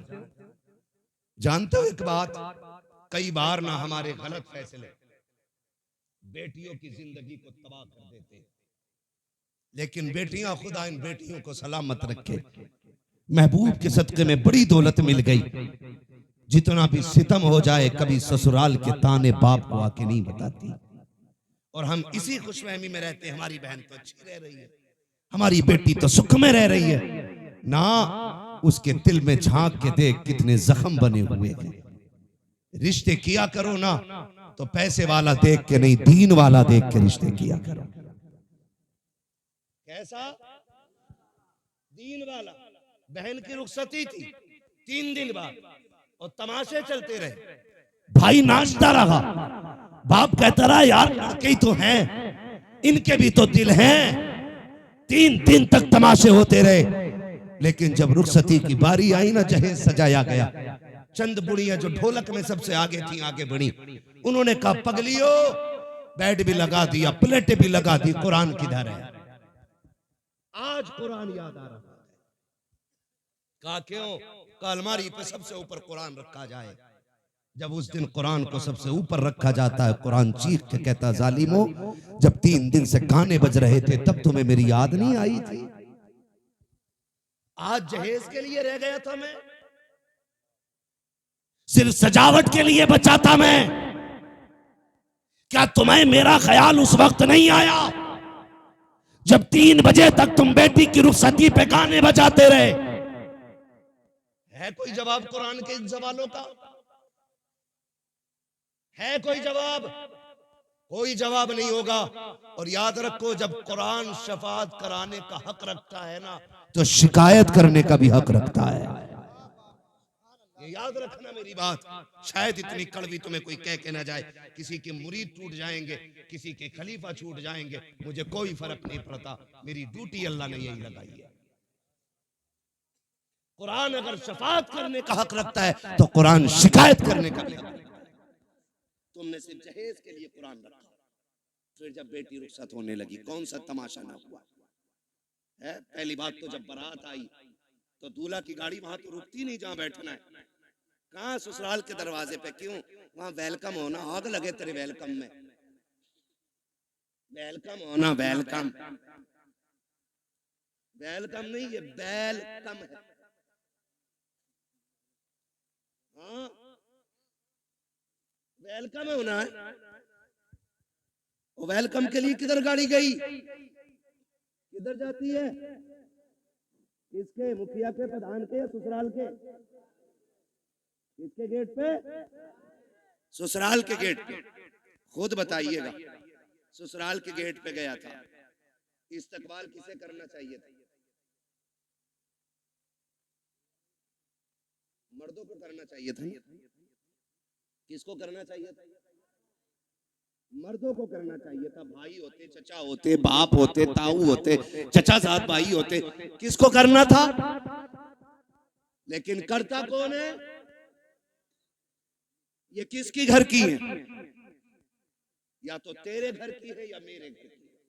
एक बात, कई बार ना हमारे गलत फैसले बेटियों की जिंदगी को तबाह कर देते हैं, लेकिन बेटियां खुदा इन बेटियों को सलामत रखे। महबूब के सदके में बड़ी दौलत मिल गई, जितना भी सितम हो जाए कभी ससुराल के ताने बाप को आके नहीं बताती, और हम इसी खुशफहमी में रहते हैं हमारी बहन तो अच्छी रह रही है, हमारी बेटी तो सुख में रह रही है ना। उसके दिल में झांक के देख कितने जख्म बने हुए हैं। रिश्ते किया करो ना तो पैसे वाला देख के नहीं, दीन वाला देख के रिश्ते किया करो। कैसा दीन वाला? बहन की रुखसती थी 3 दिन बाद और तमाशे चलते रहे, भाई नाचता रहा, बाप कहता रहा यार लड़के ही तो हैं, इनके भी तो दिल हैं। 3 दिन तक तमाशे होते रहे, लेकिन जब रुखसती की बारी आई ना, जहेज सजाया गया, चंद बुढ़ियां जो ढोलक में सबसे आगे थी आगे बढ़ी, उन्होंने कहा पगलियो बेड भी लगा दिया, प्लेटें भी लगा दी, कुरान किधर है? आज कुरान याद आ रहा है। कहा क्यों? कहा अलमारी पे सबसे ऊपर कुरान रखा जाए। जब उस दिन कुरान को सबसे ऊपर रखा जाता है, कुरान चीख के कहता जालिमो, जब 3 दिन से गाने बज रहे थे तब तुम्हें मेरी याद नहीं आई थी? आज जहेज के लिए रह गया था मैं, सिर्फ सजावट के लिए बचा था मैं। क्या तुम्हें मेरा ख्याल उस वक्त नहीं आया जब 3 बजे तक तुम बेटी की रुखसती पे गाने बजाते रहे? है कोई जवाब कुरान के इन सवालों का? है कोई जवाब? कोई जवाब नहीं होगा। और याद रखो, जब कुरान शफाअत कराने का हक रखता है ना, तो शिकायत करने का भी हक रखता है। ये याद रखना मेरी बात, शायद इतनी कड़वी तुम्हें कोई कह के ना जाए, किसी के मुरीद टूट जाएंगे, किसी के खलीफा छूट जाएंगे, मुझे कोई फर्क नहीं पड़ता, मेरी ड्यूटी अल्लाह ने यही लगाई है। कुरान अगर शफाअत करने का हक रखता है तो कुरान शिकायत करने का भी हक रखता है। तुमने सिर्फ जहेज के लिए कुरान रखा, फिर जब बेटी रुखसत होने लगी कौन सा तमाशा ना हुआ है। पहली बात तो जब बारात आई तो दूल्हा की गाड़ी वहां तो रुकती नहीं जहां बैठना है, कहां ससुराल के दरवाजे पे, क्यों? वहां वेलकम होना, आग लगे तेरे वेलकम में, वेलकम होना, वेलकम, वेलकम नहीं, ये वेलकम है। हाँ, वेलकम होना है। वेलकम के लिए किधर गाड़ी गई, किधर जाती है? किसके? मुखिया के, प्रधान के या ससुराल के? किसके गेट पे? ससुराल के गेट पे। खुद बताइएगा, ससुराल के गेट पे गया था, इस्तकबाल किसे करना चाहिए था? मर्दों को करना चाहिए था। किसको करना चाहिए था? मर्दों को करना चाहिए था। भाई होते, चचा होते, बाप होते, ताऊ होते, चचा साथ भाई होते, किसको करना था? लेकिन करता कौन है? ये किसकी घर की है? या तो तेरे घर की है या मेरे घर की है।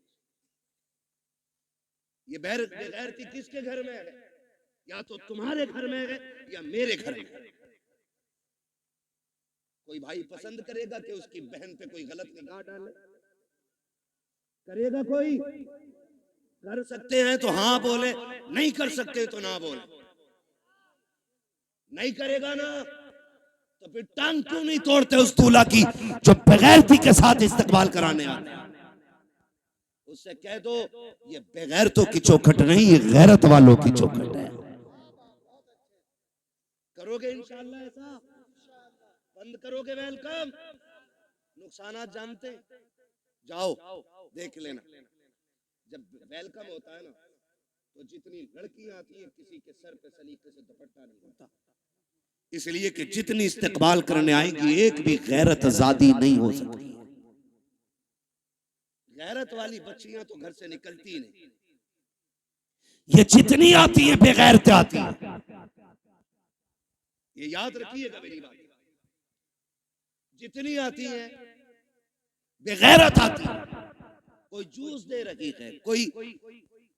ये बेगैरती किसके घर में है? या तो तुम्हारे घर में है या मेरे घर में है। कोई भाई पसंद करेगा कि उसकी बहन पे कोई गलत निगाह डाले? करेगा कोई? कर सकते हैं तो हाँ बोले, नहीं कर सकते तो ना बोले। नहीं करेगा ना तो फिर टांग क्यों नहीं तोड़ते उस दूल्हा की जो बेगैरती के साथ इस्तकबाल कराने आते हैं? उससे कह दो ये बेगैरतों की चौखट नहीं, ये गैरत वालों की चौखट है। करोगे इंशाअल्लाह ऐसा? बंद करोगे वेलकम? नुकसानात जानते? जाओ देख लेना, जब वेलकम होता है ना तो जितनी लड़कियां आती है किसी के सर पे सलीके से दुपट्टा नहीं होता, इसलिए कि जितनी इस्तकबाल करने आएगी एक भी गैरत आजादी नहीं हो सकती। गैरत वाली बच्चियां तो घर से निकलती नहीं, ये जितनी आती है बेगैरत आती है। ये याद रखिएगा मेरी बात, जितनी आती है बेगैरत आती है। कोई जूस दे रही है, कोई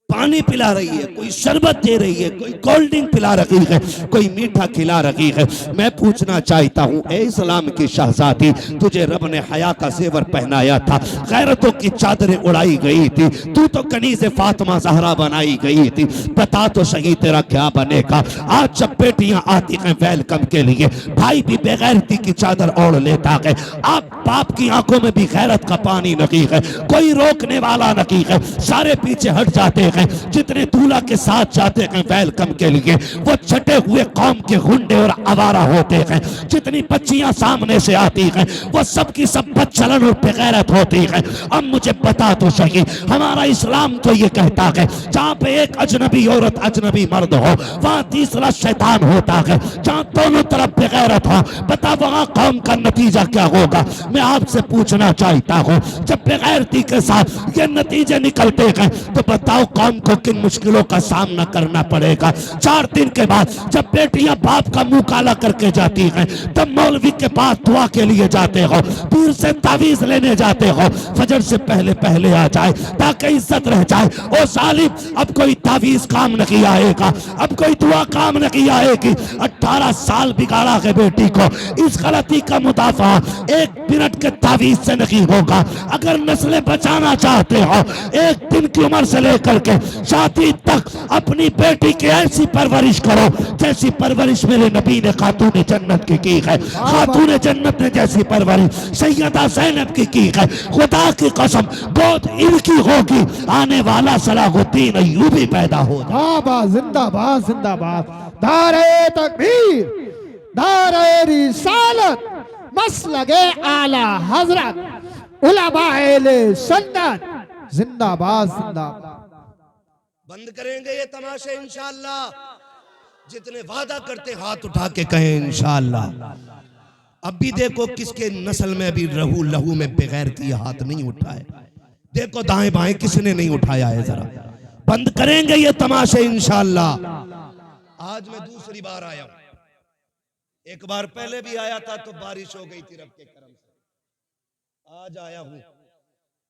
पानी पिला रही है, कोई शरबत दे रही है, कोई कोल्ड ड्रिंक पिला रही है, कोई मीठा खिला रही है। मैं पूछना चाहता हूँ, ए इस्लाम की शहजादी, तुझे रब ने हया का जेवर पहनाया था, गैरतों की चादरें उड़ाई गई थी, तू तो कनीज़े फातिमा ज़हरा बनाई गई थी, बता तो सही तेरा क्या बनेगा? आज जब बेटियां आती हैं वेलकम के लिए, भाई भी बेगैरती की चादर ओढ़ लेता है। आप बाप की आंखों में भी गैरत का पानी नहीं है, कोई रोकने वाला नहीं है, सारे पीछे हट जाते हैं। जितने दूल्हा के साथ जाते हैं वेलकम के लिए वो छटे हुए कौम के गुंडे और आवारा होते हैं। जितनी बच्चियां सामने से आती हैं वो सबकी सब बदचलन और बेगैरत होती हैं। अब मुझे बता तो सही, हमारा इस्लाम तो ये कहता है जहाँ पे एक अजनबी औरत अजनबी मर्द हो वहाँ तीसरा शैतान होता है, जहाँ दोनों तरफ बेगैरत हो, बता वहाँ कौम का नतीजा क्या होगा? मैं आपसे पूछना चाहता हूँ, जब बेगैरती के साथ ये नतीजे निकलते हैं तो बताओ कौम को किन मुश्किलों का सामना करना पड़ेगा? 4 दिन के बाद जब बेटियां बाप का मुंह काला करके जाती हैं तब मौलवी के पास दुआ के लिए जाते हो, पीर से तावीज लेने जाते हो, फजर से पहले पहले आ जाए ताकि इज्जत रह जाए। ओ सालिम, अब कोई तावीज काम नहीं आएगा, अब कोई दुआ काम नहीं आएगी। 18 साल बिगाड़ा है बेटी को, इस गलती का मुदाफा 1 मिनट के तावीज से नहीं होगा। अगर नस्लें बचाना चाहते हो 1 दिन की उम्र से लेकर के शादी तक अपनी बेटी की ऐसी परवरिश करो जैसी परवरिश मेरे नबी ने खातून जन्नत की है। खातून जन्नत ने जैसी परवरिश सैयदा ज़ैनब की है। खुदा की कसम बहुत इनकी होगी, आने वाला सलाहुद्दीन अय्यूबी पैदा हो। जिंदाबाद जिंदाबाद, नारे तकबीर, नारे रिसालत, मसलके आला हजरत, उलमाए सुन्नत, जिंदाबाद जिंदाबाद। बंद करेंगे ये तमाशे इंशाअल्लाह। जितने वादा करते हाथ उठा के कहें इंशाअल्लाह। अब भी देखो किसके नस्ल में अभी लहू में बेगैरती हाथ नहीं उठा है। देखो दाएं बाएं किसने नहीं उठाया है, जरा बंद करेंगे ये तमाशे इंशाअल्लाह। आज मैं दूसरी बार आया हूं। एक बार पहले भी आया था तो बारिश हो गई थी रब के करम से। आज आया हूं,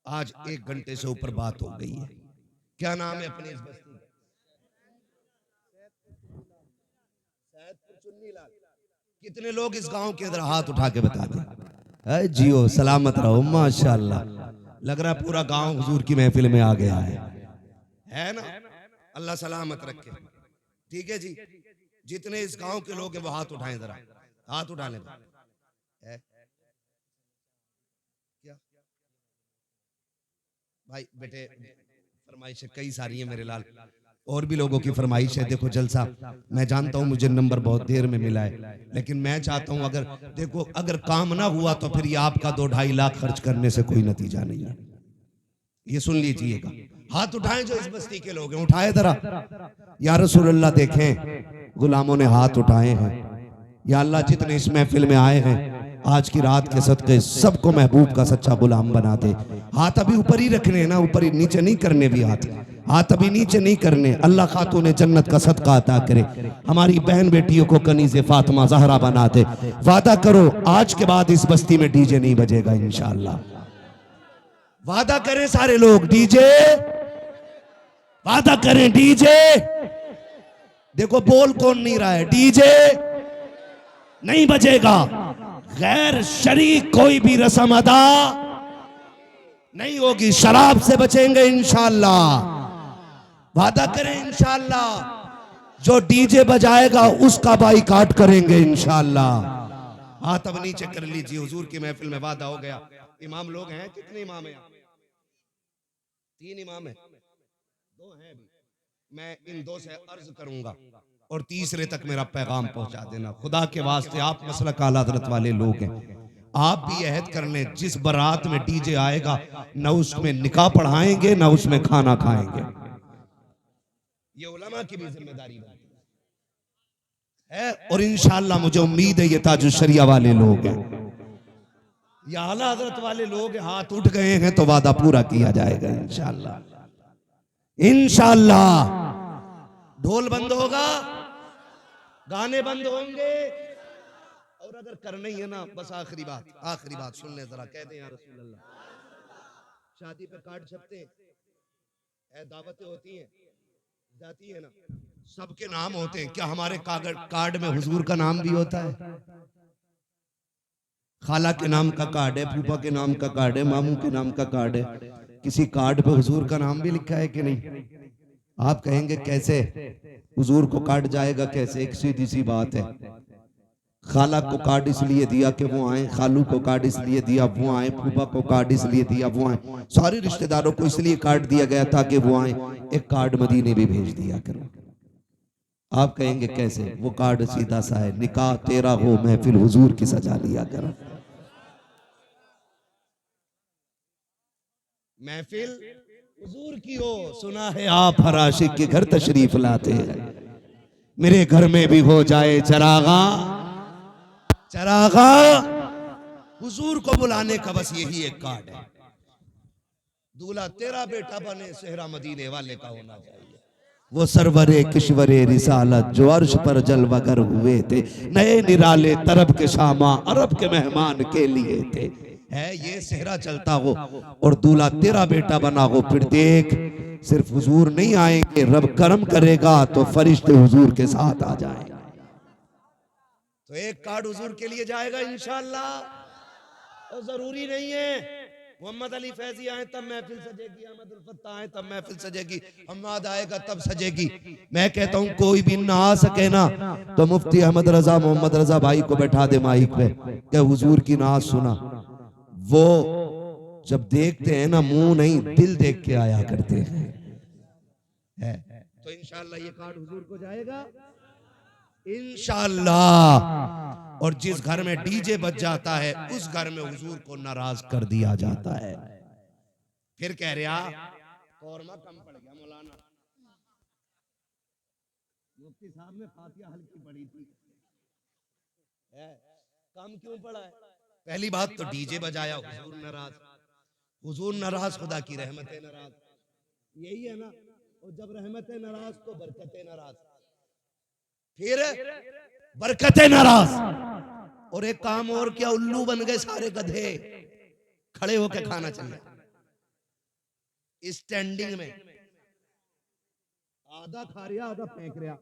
आज 1 घंटे से ऊपर बात हो गई है। क्या नाम है अपनी इस बस्ती का? सैदपुर चुन्नीलाल। कितने लोग इस गांव के अंदर हाथ उठा के बता दें? जियो सलामत रहो माशाल्लाह। लग रहा है पूरा गांव हुजूर की महफिल में आ गया है ना? अल्लाह सलामत रखे। ठीक है जी, जितने इस गांव के लोग हैं वो हाथ उठाएं, जरा हाथ उठा लें। क्या भाई बेटे, फरमाइशें कई सारी हैं मेरे लाल, और भी लोगों की फरमाइश है। देखो जलसा, मैं जानता हूं मुझे नंबर बहुत देर में मिला है, लेकिन मैं चाहता हूं अगर देखो अगर काम ना हुआ तो फिर ये आपका 2-2.5 लाख खर्च करने से कोई नतीजा नहीं है। ये सुन लीजिएगा। हाथ उठाएं जो इस बस्ती के लोग हैं, उठाए जरा। या रसूल अल्लाह, देखें गुलामों ने हाथ उठाए हैं। या अल्लाह, जितने इस महफिल में आए हैं आज की रात के सदके सबको महबूब का सच्चा गुलाम बना दे। हाथ अभी ऊपर ही रखने हैं ना, ऊपर ही, नीचे नहीं करने भी हाथ अभी नीचे नहीं करने। अल्लाह खातून जन्नत का सदका अता करे, हमारी बहन बेटियों को कनीज़े फातिमा ज़हरा बना दे। वादा करो आज के बाद इस बस्ती में डीजे नहीं बजेगा इंशाअल्लाह। वादा करें सारे लोग, डीजे, वादा करें डीजे। देखो बोल कौन नहीं रहा है, डीजे नहीं बजेगा। गैर शरीक कोई भी रस्म अदा नहीं होगी। शराब से बचेंगे इंशाअल्लाह। वादा करें इंशाअल्लाह। जो डीजे बजाएगा उसका बाइकाट करेंगे इंशाअल्लाह। हाथ अब नीचे कर लीजिए, हुजूर की महफिल में वादा हो गया। इमाम लोग हैं, कितने इमाम हैं? 3 इमाम हैं, 2 हैं अभी। मैं इन 2 से अर्ज करूंगा और तीसरे तक मेरा पैगाम पहुंचा देना। खुदा के वास्ते आप मसलक आला हज़रत वाले लोग हैं, आप भी अहद कर लें जिस बारात में डीजे आएगा न उसमें निकाह पढ़ाएंगे न उसमें खाना खाएंगे। ये उलमा की भी जिम्मेदारी है। और इंशाअल्लाह मुझे उम्मीद है ये ताजुल शरिया वाले लोग हैं, या आला हज़रत वाले लोग हाथ उठ गए हैं तो वादा पूरा किया जाएगा इंशाअल्लाह। इंशाअल्लाह ढोल बंद होगा, गाने बंद होंगे। और अगर करना ही है ना, बस आखिरी बात सुन ले जरा, कह दे या रसूल अल्लाह। शादी पे कार्ड छपते हैं, दावतें होती हैं, जाती है ना, सबके नाम होते हैं। क्या हमारे कार्ड में हुजूर का नाम भी होता है? खाला के नाम का कार्ड है, फूफा के नाम का कार्ड है, मामू के नाम का कार्ड है। किसी कार्ड पे हुजूर का नाम भी लिखा है कि नहीं? आप कहेंगे कैसे हुजूर को कार्ड जाएगा कैसे? एक सीधी सी बात है। खाला को कार्ड इसलिए दिया कि वो आए, खालू को कार्ड इसलिए दिया वो आए, फूफा को कार्ड इसलिए दिया वो आए, सारे रिश्तेदारों को इसलिए कार्ड दिया गया ताकि वो आए। एक कार्ड मदीने भी भेज दिया करो। आप कहेंगे कैसे? वो कार्ड सीधा सा है, निकाह तेरा हो महफिल हुजूर की सजा लिया करो। महफिल हुजूर की हो, सुना है आप हर आशिक के घर तशरीफ लाते हैं। मेरे घर में भी हो जाए चरागा, चरागा। हुजूर को बुलाने का बस यही एक कार्ड है। दूल्हा तेरा बेटा बने, सेहरा मदीने वाले का होना चाहिए। वो सरवरे किश्वरे रिसालत जो अर्श पर जलवागर हुए थे, नए निराले तरब के शामा अरब के मेहमान के लिए थे। है ये सेहरा चलता हो और दूल्हा तेरा बेटा बना हो, फिर देख सिर्फ हुजूर नहीं आएंगे, रब करम करेगा तो फरिश्ते हुजूर के साथ आ जाएंगे। तो एक कार्ड हुजूर के लिए जाएगा इंशाअल्लाह। और जरूरी नहीं है मोहम्मद अली फैजी आए तब महफिल सजेगी, अहमद उल फत्ता आए तब महफिल सजेगी, हम्माद आएगा तब सजेगी। मैं कहता हूं कोई भी ना आ सके ना तो मुफ्ती अहमद रजा मोहम्मद रजा भाई को बैठा दे माइक पे, क्या हुजूर की नाज सुना। वो जब देखते हैं ना मुंह नहीं दिल देख के आया करते हैं। तो इंशाअल्लाह ये कार्ड हुजूर को जाएगा इंशाअल्लाह। और जिस घर में डीजे बज जाता है उस घर में हुजूर को नाराज कर दिया जाता है। फिर कह रहा कौरमा कम पड़ गया मौलाना, मुफ्ती साहब ने फातिहा हल्की पड़ी थी, कम क्यों पड़ा है? पहली बात तो डीजे बजाया, हुजूर नाराज, खुदा की रहमतें नाराज, यही है ना। और जब रहमतें नाराज तो बरकतें नाराज। फिर बरकतें नाराज। और एक काम और क्या, उल्लू बन गए सारे गधे, खड़े होकर खाना चाहिए स्टैंडिंग में, आधा खा रहा आधा फेंक रहा।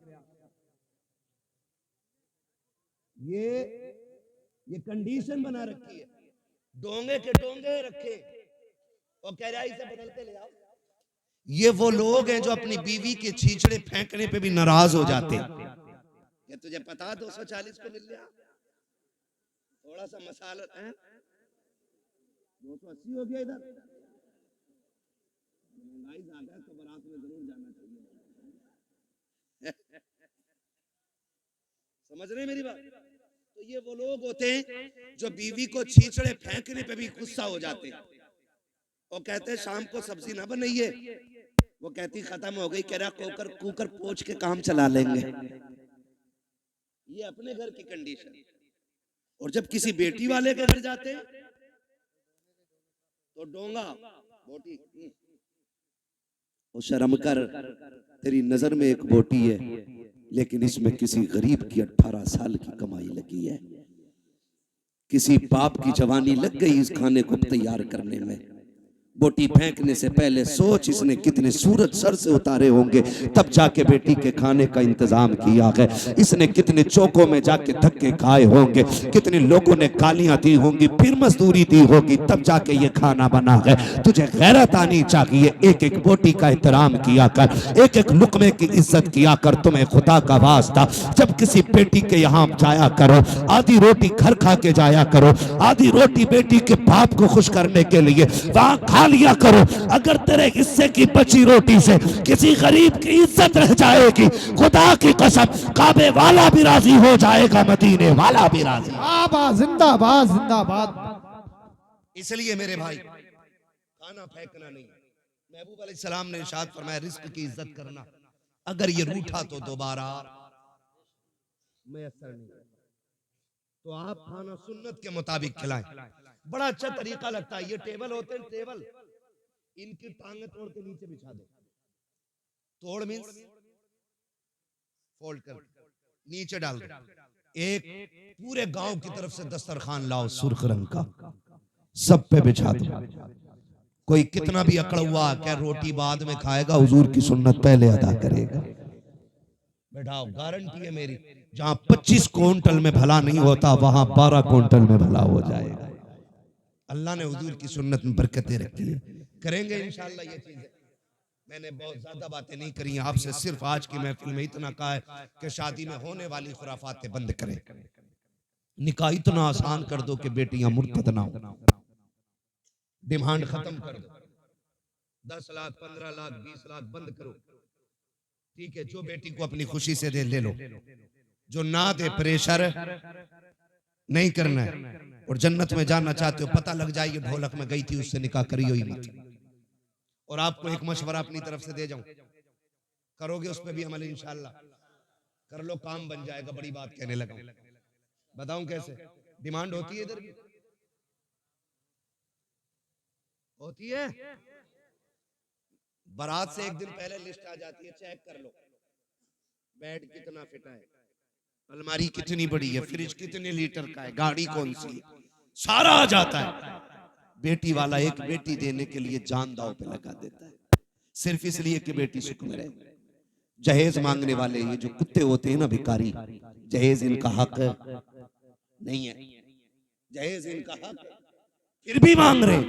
ये कंडीशन बना रखी है, डोंगे के डोंगे रखे और कह रहा है इसे बदलते ले आओ। ये वो लोग हैं जो अपनी बीवी के छींचड़े फेंकने पे भी नाराज हो जाते हैं। ये तुझे पता 240 को मिल गया, थोड़ा सा मसाला है 280 हो गया, इधर महंगाई ज्यादा है तो बारात में जरूर जाना चाहिए। समझ रहे मेरी बात? तो ये वो लोग होते हैं जो बीवी को छींचड़े फेंकने पे भी गुस्सा हो जाते हैं और कहते हैं शाम को सब्जी ना बनाइए। वो कहती खत्म हो गई, कह रहा कुकर पोंछ के काम चला लेंगे। ये अपने घर की कंडीशन। और जब किसी बेटी वाले के घर जाते हैं तो डोंगा बोटी, शर्म कर, तेरी नजर में एक बोटी है लेकिन इसमें किसी गरीब की 18 साल की कमाई लगी है, किसी बाप की जवानी लग गई इस खाने को तैयार करने में। बोटी फेंकने से पहले सोच इसने कितने सूरज सर से उतारे होंगे तब जाके बेटी के खाने का इंतजाम किया है। इसने कितने चौकों में जाके धक्के खाए होंगे, कितने लोगों ने गालियां दी होंगी, फिर मजदूरी दी होगी, तब जाके ये खाना बना है। तुझे गैरत आनी चाहिए, एक एक बोटी का एहतराम किया कर, एक एक लुकमे की इज्जत किया कर। तुम्हें खुदा का वास्ता जब किसी बेटी के यहाँ जाया करो, आधी रोटी घर खा के जाया करो, आधी रोटी बेटी के बाप को खुश करने के लिए वहां खा लिया करो। अगर तेरे हिस्से की बची रोटी से किसी गरीब की इज्जत रह जाएगी, खुदा की कसम काबे वाला भी राजी हो जाएगा, मदीने वाला भी राजी। जिंदाबाद जिंदाबाद। इसलिए मेरे भाई खाना फेंकना नहीं। महबूब अलैहिस्सलाम ने इरशाद फरमाया रिस्क की इज्जत करना, अगर ये रूठा तो दोबारा मैसर नहीं, तो आप खाना सुन्नत के मुताबिक खिलाएं। बड़ा अच्छा तरीका लगता है, ये टेबल होते हैं, टेबल इनकी टांगें तोड़ के नीचे बिछा दो। तोड़ मींस फोल्ड कर नीचे डाल दो। एक पूरे गांव की तरफ से दस्तरखान लाओ सुर्ख रंग का, सब पे बिछा दो। कोई कितना भी अकड़ा हुआ क्या रोटी बाद में खाएगा, हुजूर की सुन्नत पहले अदा करेगा। बैठाओ, गारंटी है मेरी, जहां 25 क्विंटल में भला नहीं होता वहां 12 क्विंटल में भला हो जाएगा। अल्लाह ने हुजूर की सुन्नत में बरकतें रखी है। करेंगे इंशाअल्लाह ये चीजें। मैंने बहुत ज्यादा बातें नहीं करी आपसे, सिर्फ आज की महफिल में इतना कहा है कि शादी में होने वाली खुराफातें बंद करें, निकाह इतना आसान कर दो कि बेटियां मुर्तद ना हो, डिमांड खत्म कर दो, 10 लाख 15 लाख 20 लाख बंद करो। ठीक है, जो बेटी को अपनी खुशी से दे ले लो, जो ना दे प्रेशर नहीं करना है। और जन्नत में जाना चाहते हो, पता लग जाए ये ढोलक में गई थी उससे निकाह करियो ही मत। और आपको एक मशवरा अपनी तरफ से दे जाऊं, करोगे उस पर भी अमल इंशाअल्लाह, कर लो काम बन जाएगा। बड़ी बात कहने लगा, बताऊं कैसे? डिमांड होती है इधर की, होती है। बारात से एक दिन पहले लिस्ट आ जाती है, चेक कर लो बेड कितना फिट है, अलमारी कितनी बड़ी है, फ्रिज कितने लीटर का है, गाड़ी कौन सी है, सारा आ जाता है। बेटी वाला एक बेटी देने के लिए जान दांव पे लगा देता है, सिर्फ इसलिए कि बेटी सुख में रहे। जहेज मांगने वाले ये जो कुत्ते होते हैं ना भिखारी, जहेज इनका हक नहीं है, जहेज इनका हक फिर भी मांग रहे।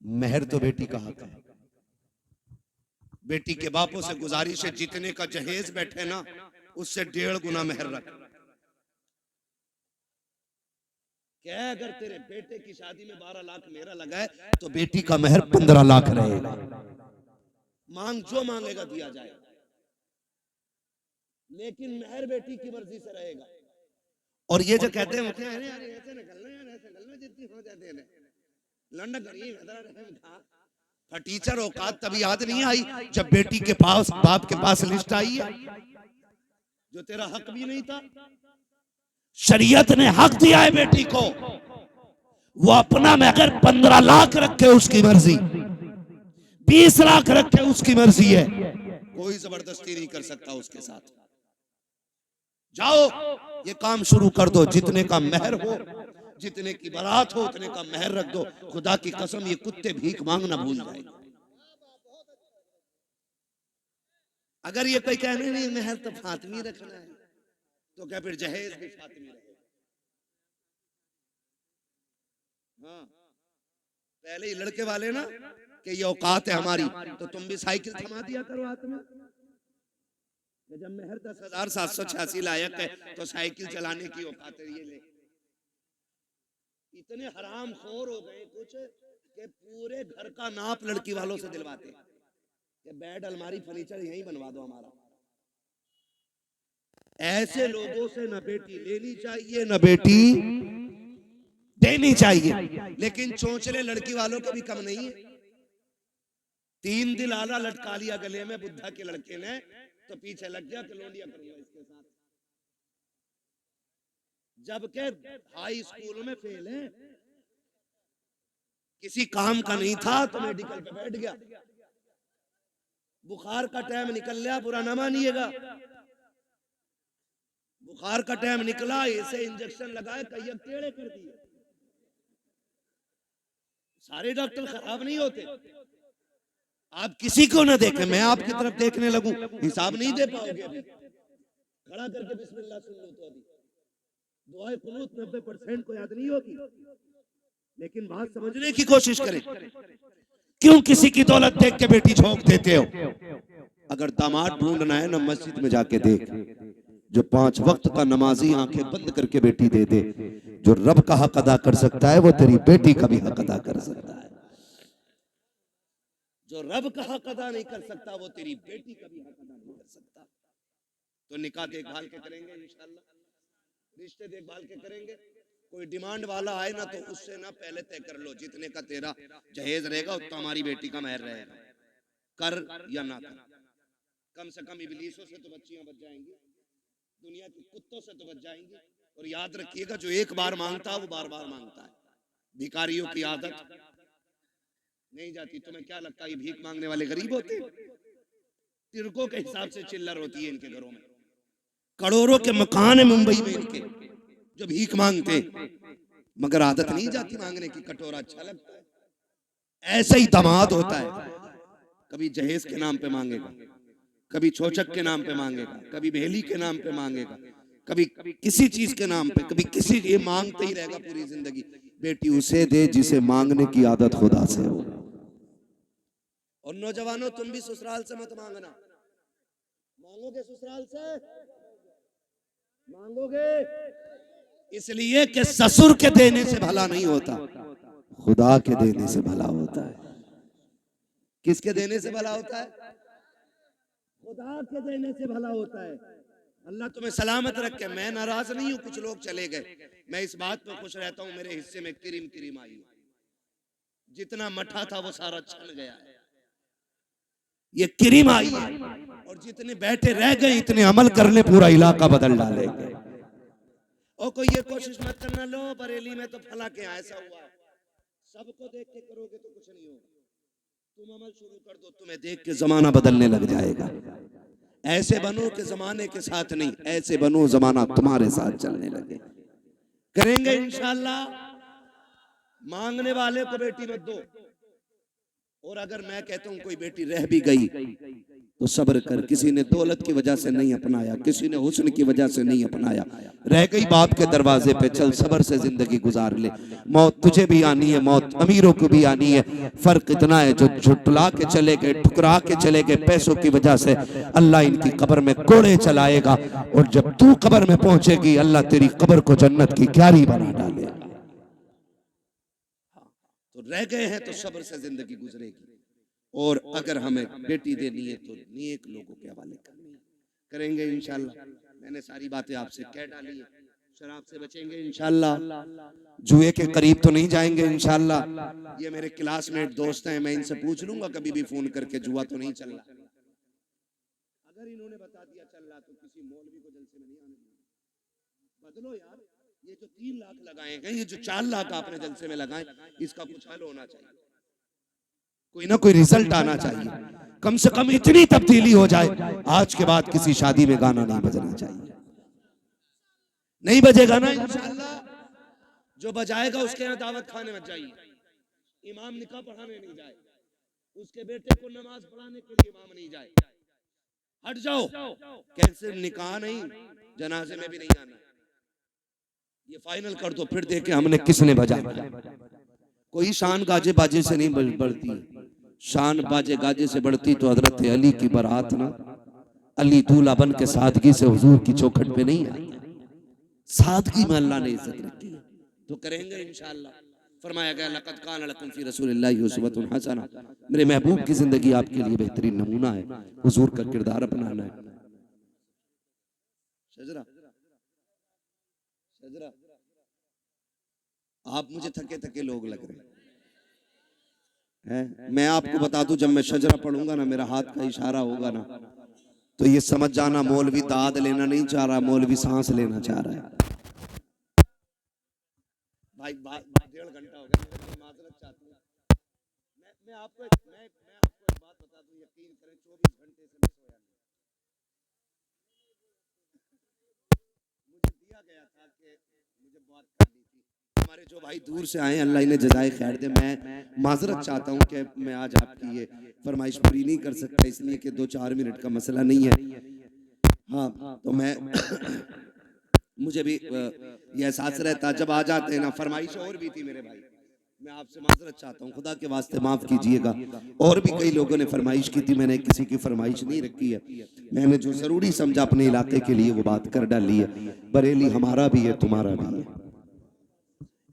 मेहर तो बेटी का हक है। बेटी के बापों से गुजारिश है, जितने का जहेज बैठे ना उससे 1.5 गुना मेहर रख। क्या अगर तेरे बेटे की शादी में 12 लाख मेरा लगा है तो बेटी का मेहर 15 लाख रहेगा। मांग जो मांगेगा दिया जाएगा, लेकिन मेहर बेटी की मर्जी से रहेगा। और ये जो कहते हैं ऐसे निकलना यार, ऐसे निकलना जितनी हो जाते हैं लंडा गरीब टीचर औकात तभी याद नहीं आई जब बेटी के पास बाप के पास लिस्ट आई है, जो तेरा हक भी नहीं था। शरीयत ने हक दिया है बेटी को, वो अपना में अगर 15 लाख रखे उसकी मर्जी, 20 लाख रखे उसकी मर्जी है, कोई जबरदस्ती नहीं कर सकता उसके साथ। जाओ ये काम शुरू कर दो, जितने का मेहर हो, जितने की बारात हो, उतने का मेहर रख दो। खुदा की कसम ये कुत्ते भीख मांगना भूल जाएंगे। अगर ये कोई कहने नहीं मेहर तो फातिमी रखना है, तो क्या फिर जहेज भी फातिमी रहे। हाँ, पहले ही लड़के वाले ना कि ये औकात है हमारी, तो तुम भी साइकिल थमा दिया करो हाथ में। जब मेहर 10,786 लायक है तो साइकिल चलाने की औकात है ये ले। इतने हराम खोर हो गए कुछ कि पूरे घर का नाप लड़की वालों से दिलवाते हैं कि बेड अलमारी फर्नीचर यहीं बनवा दो हमारा। ऐसे लोगों से न बेटी लेनी चाहिए न बेटी देनी चाहिए। लेकिन चोंचले लड़की वालों के भी कम नहीं है। 3 दिल आला लटका लिया गले में बुद्धा के लड़के ने, तो पीछे लग गया कलोनिया करूंगा इसके साथ। जबकि हाई स्कूल में फेल है, किसी काम का नहीं था तो मेडिकल पे बैठ गया। बुखार का टाइम निकल गया, बुरा ना मानिएगा। बुखार का टाइम निकला, ऐसे इंजेक्शन लगाए, कईयक टेढ़े कर दिए। सारे डॉक्टर खराब नहीं होते। आप किसी को ना देखें, मैं आपकी तरफ देखने लगूं, हिसाब नहीं दे पाओगे। अभी खड़ा करके बिस्मिल्लाह सुन लो तो अभी दुआए कुनूत 90% को याद नहीं होगी। लेकिन बात समझने की कोशिश करें। क्यों किसी की दौलत देख के बेटी झोंक देते हो? अगर दामाद ढूंढना है ना, मस्जिद में जाके देख, जो 5 वक्त का नमाजी आंखें बंद करके बेटी दे दे। जो रब का हक अदा कर सकता है वो तेरी बेटी का भी हक अदा कर सकता है। जो रब का हक अदा नहीं कर सकता वो तेरी बेटी का भी हक अदा नहीं कर सकता। तो निकाह देखभाल के करेंगे इंशाल्लाह, रिश्ते देखभाल के करेंगे। कोई डिमांड वाला आए ना तो उससे ना पहले तय कर लो, जितने का तेरा जहेज रहेगा उतना हमारी बेटी का मेहर रहेगा। कर या ना कर, कम से कम इबलीसों से तो बच्चियां बच जाएंगी, दुनिया के कुत्तों से तो बच जाएंगी। और याद रखिएगा, जो एक बार मांगता है वो बार बार मांगता है। भिखारियों की आदत नहीं जाती। तुम्हें क्या लगता है ये भीख मांगने वाले गरीब होते? तिरकों के हिसाब से चिल्लर होती है इनके घरों में। करोड़ों के मकान है मुंबई में इनके, जो भीख मांगते, मगर आदत नहीं जाती मांगने की। कटोरा अच्छा लगता है। ऐसा ही दामाद होता है, कभी जहेज के नाम पे मांगेगा, कभी छोचक के नाम पे मांगेगा, कभी भेली के नाम पे मांगेगा, कभी किसी चीज के नाम पे, कभी किसी, ये मांगते ही रहेगा पूरी जिंदगी। बेटी उसे दे जिसे मांगने की आदत खुदा से हो। और नौजवानों, तुम भी ससुराल से मत मांगना। मांगोगे ससुराल से, मांगोगे इसलिए कि ससुर के देने से भला नहीं होता, खुदा के देने से भला होता है। किसके देने से भला होता है? खुदा के देने से भला होता है। अल्लाह तुम्हें सलामत रखे। मैं नाराज नहीं हूं, कुछ लोग चले गए, मैं इस बात पर खुश रहता हूं मेरे हिस्से में क्रीम क्रीम आई। जितना मठा था वो सारा छन गया है, ये क्रीम आई है। और जितने बैठे रह गए इतने अमल करने पूरा इलाका बदल डालेंगे। और कोई ये कोशिश मत करना, लो बरेली में तो फला के ऐसा हुआ, सबको देख के करोगे तो कुछ नहीं होगा। तुम अमल शुरू कर दो, तुम्हें देख के जमाना बदलने लग जाएगा। ऐसे बनो कि जमाने के साथ नहीं, ऐसे बनो जमाना तुम्हारे साथ चलने लगे। करेंगे इंशाल्लाह। मांगने वाले को बेटी मत दो। और अगर मैं कहता हूं कोई बेटी रह भी गई तो सब्र कर। किसी ने दौलत की वजह से नहीं अपनाया, किसी ने हुस्न की वजह से नहीं अपनाया, रह गई बाप के दरवाजे पे, चल सब्र से जिंदगी गुजार ले। मौत तुझे भी आनी है, मौत अमीरों को भी आनी है। फर्क इतना है जो झुटला के चले गए, ठुकरा के चले गए पैसों की वजह से, अल्लाह इनकी कब्र में कोड़े चलाएगा। और जब तू कब्र में पहुंचेगी अल्लाह तेरी कब्र को जन्नत की क्यारी बना डालेगा। तो रह गए हैं तो सब्र से जिंदगी गुजरेगी। और अगर हमें बेटी देनी है तो नेक लोगों के हवाले करनी है। करेंगे इंशाल्लाह। मैंने सारी बातें आपसे कह डाली है। शराब से बचेंगे इंशाल्लाह, जुए के करीब तो नहीं जाएंगे इंशाल्लाह। ये मेरे क्लासमेट दोस्त हैं, मैं इनसे पूछ लूंगा कभी भी फोन करके, जुआ तो नहीं चल रहा। अगर इन्होंने बता दिया चल रहा तो किसी मौलवी को जलसे में नहीं आने देंगे। बदलो यार, ये जो 3 लाख लगाए हैं, ये जो 4 लाख आपने जलसे में लगाए, इसका कुछ हल होना चाहिए, कोई ना कोई रिजल्ट आना चाहिए। कम से कम इतनी तब्दीली हो जाए, आज के बाद किसी शादी में गाना नहीं बजना चाहिए। नहीं बजेगा ना इंशाअल्लाह। जो बजाएगा उसके यहाँ दावत खाने मत जाइए, इमाम निकाह पढ़ाने नहीं जाए, उसके बेटे को नमाज पढ़ाने के लिए इमाम नहीं जाए, हट जाओ। कैसे निकाह नहीं, जनाजे में भी नहीं आना, ये फाइनल कर दो, फिर देखे हमने किसने बजाया। कोई शान गाजे बाजे से नहीं बढ़ती, शान बाजे गाजे से बढ़ती तो हजरत अली की बारात ना, अली दूल्हा बन के सादगी से हुजूर की चौखट पे नहीं आई। सादगी में अल्लाह ने इज्जत रखी है, तो करेंगे इंशाअल्लाह। फरमाया गया लक़द कान लकुम फ़ी रसूलिल्लाहि उस्वतुन हसना, मेरे महबूब की जिंदगी आपके लिए बेहतरीन नमूना है, हुजूर का किरदार अपनाना है। शजरा शजरा, आप मुझे थके थके लोग लग रहे हैं। मैं आपको बता दूं, जब मैं शजरा पढ़ूंगा ना, मेरा हाथ का इशारा होगा ना, तो ये समझ जाना मौलवी दाद लेना नहीं चाह रहा, मौलवी सांस लेना चाह रहा है। भाई 1.5 घंटा हो गया, मैं माजरत चाहता हूँ। मैं आपको एक बात बता दूं, यकीन करें 24 घंटे से मैं सोया नहीं। मुझे दिया गया था कि मुझे बात करनी थी। हमारे जो भाई दूर से आए, अल्लाह इन्हें जज़ाए खैर दे। मैं माजरत चाहता हूँ कि मैं आज आपकी ये फरमाइश पूरी नहीं कर सकता, इसलिए कि 2-4 मिनट का मसला नहीं है। हाँ, तो मैं मुझे भी ये एहसास रहता, जब आ जाते हैं ना, फरमाइश और भी थी मेरे भाई, मैं आपसे माजरत चाहता हूँ, खुदा के वास्ते माफ कीजिएगा। और भी कई लोगों ने फरमाइश की थी, मैंने किसी की फरमाइश नहीं रखी है, मैंने जो जरूरी समझा अपने इलाके के लिए वो बात कर डाली है। बरेली हमारा भी है, तुम्हारा भी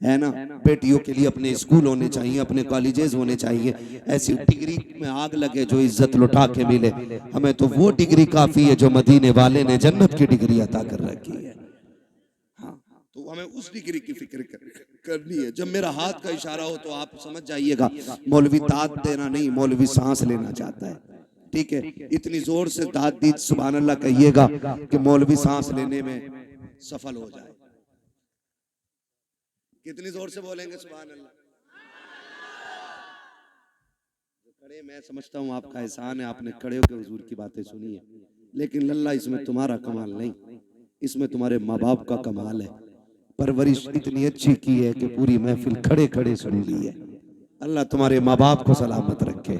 है ना। बेटियों के लिए अपने स्कूल होने चाहिए, अपने कॉलेजेस होने चाहिए, ऐसी डिग्री में आग लगे जो इज्जत लुटा के मिले। हमें तो वो डिग्री काफी है जो मदीने वाले ने जन्नत की डिग्री अता कर रखी है। तो हमें उस डिग्री की फिक्र करनी है। जब मेरा हाथ का इशारा हो तो आप समझ जाइएगा, मौलवी दाद देना नहीं, मौलवी सांस लेना चाहता है। ठीक है, इतनी जोर से दाद दी सुभान अल्लाह कहिएगा कि मौलवी सांस लेने में सफल हो जाए। कितनी जोर से बोलेंगे सुभान अल्लाह? खड़े, मैं समझता हूँ आपका एहसान है, आपने खड़े होकर हुजूर की बातें सुनी है, लेकिन लल्ला इसमें तुम्हारा कमाल नहीं, इसमें तुम्हारे माँ बाप का कमाल है। परवरिश इतनी अच्छी की है कि पूरी महफिल खड़े खड़े सुन ली है। अल्लाह तुम्हारे माँ बाप को सलामत रखे,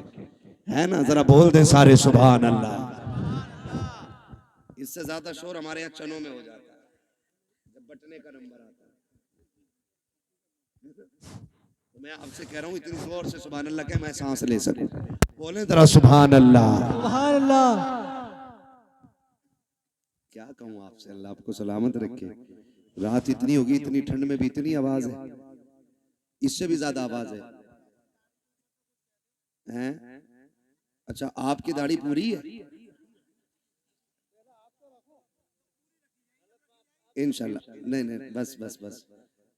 है ना। जरा बोल दे सारे सुभान अल्लाह। इससे ज्यादा शोर हमारे यहाँ चनों में हो जाता है जब बटने का नंबर आता है। तो मैं आपसे कह रहा हूँ इतनी जोर से सुभान अल्लाह के मैं सांस ले सकूं। बोले जरा सुभान अल्लाह। सुभान अल्लाह। क्या कहूँ आपसे, अल्लाह आपको सलामत रखे। रात इतनी होगी, इतनी ठंड में भी इतनी आवाज है, इससे भी ज्यादा आवाज है, हैं? अच्छा, आपकी दाढ़ी पूरी है? इंशाल्लाह। नहीं नहीं, बस बस बस।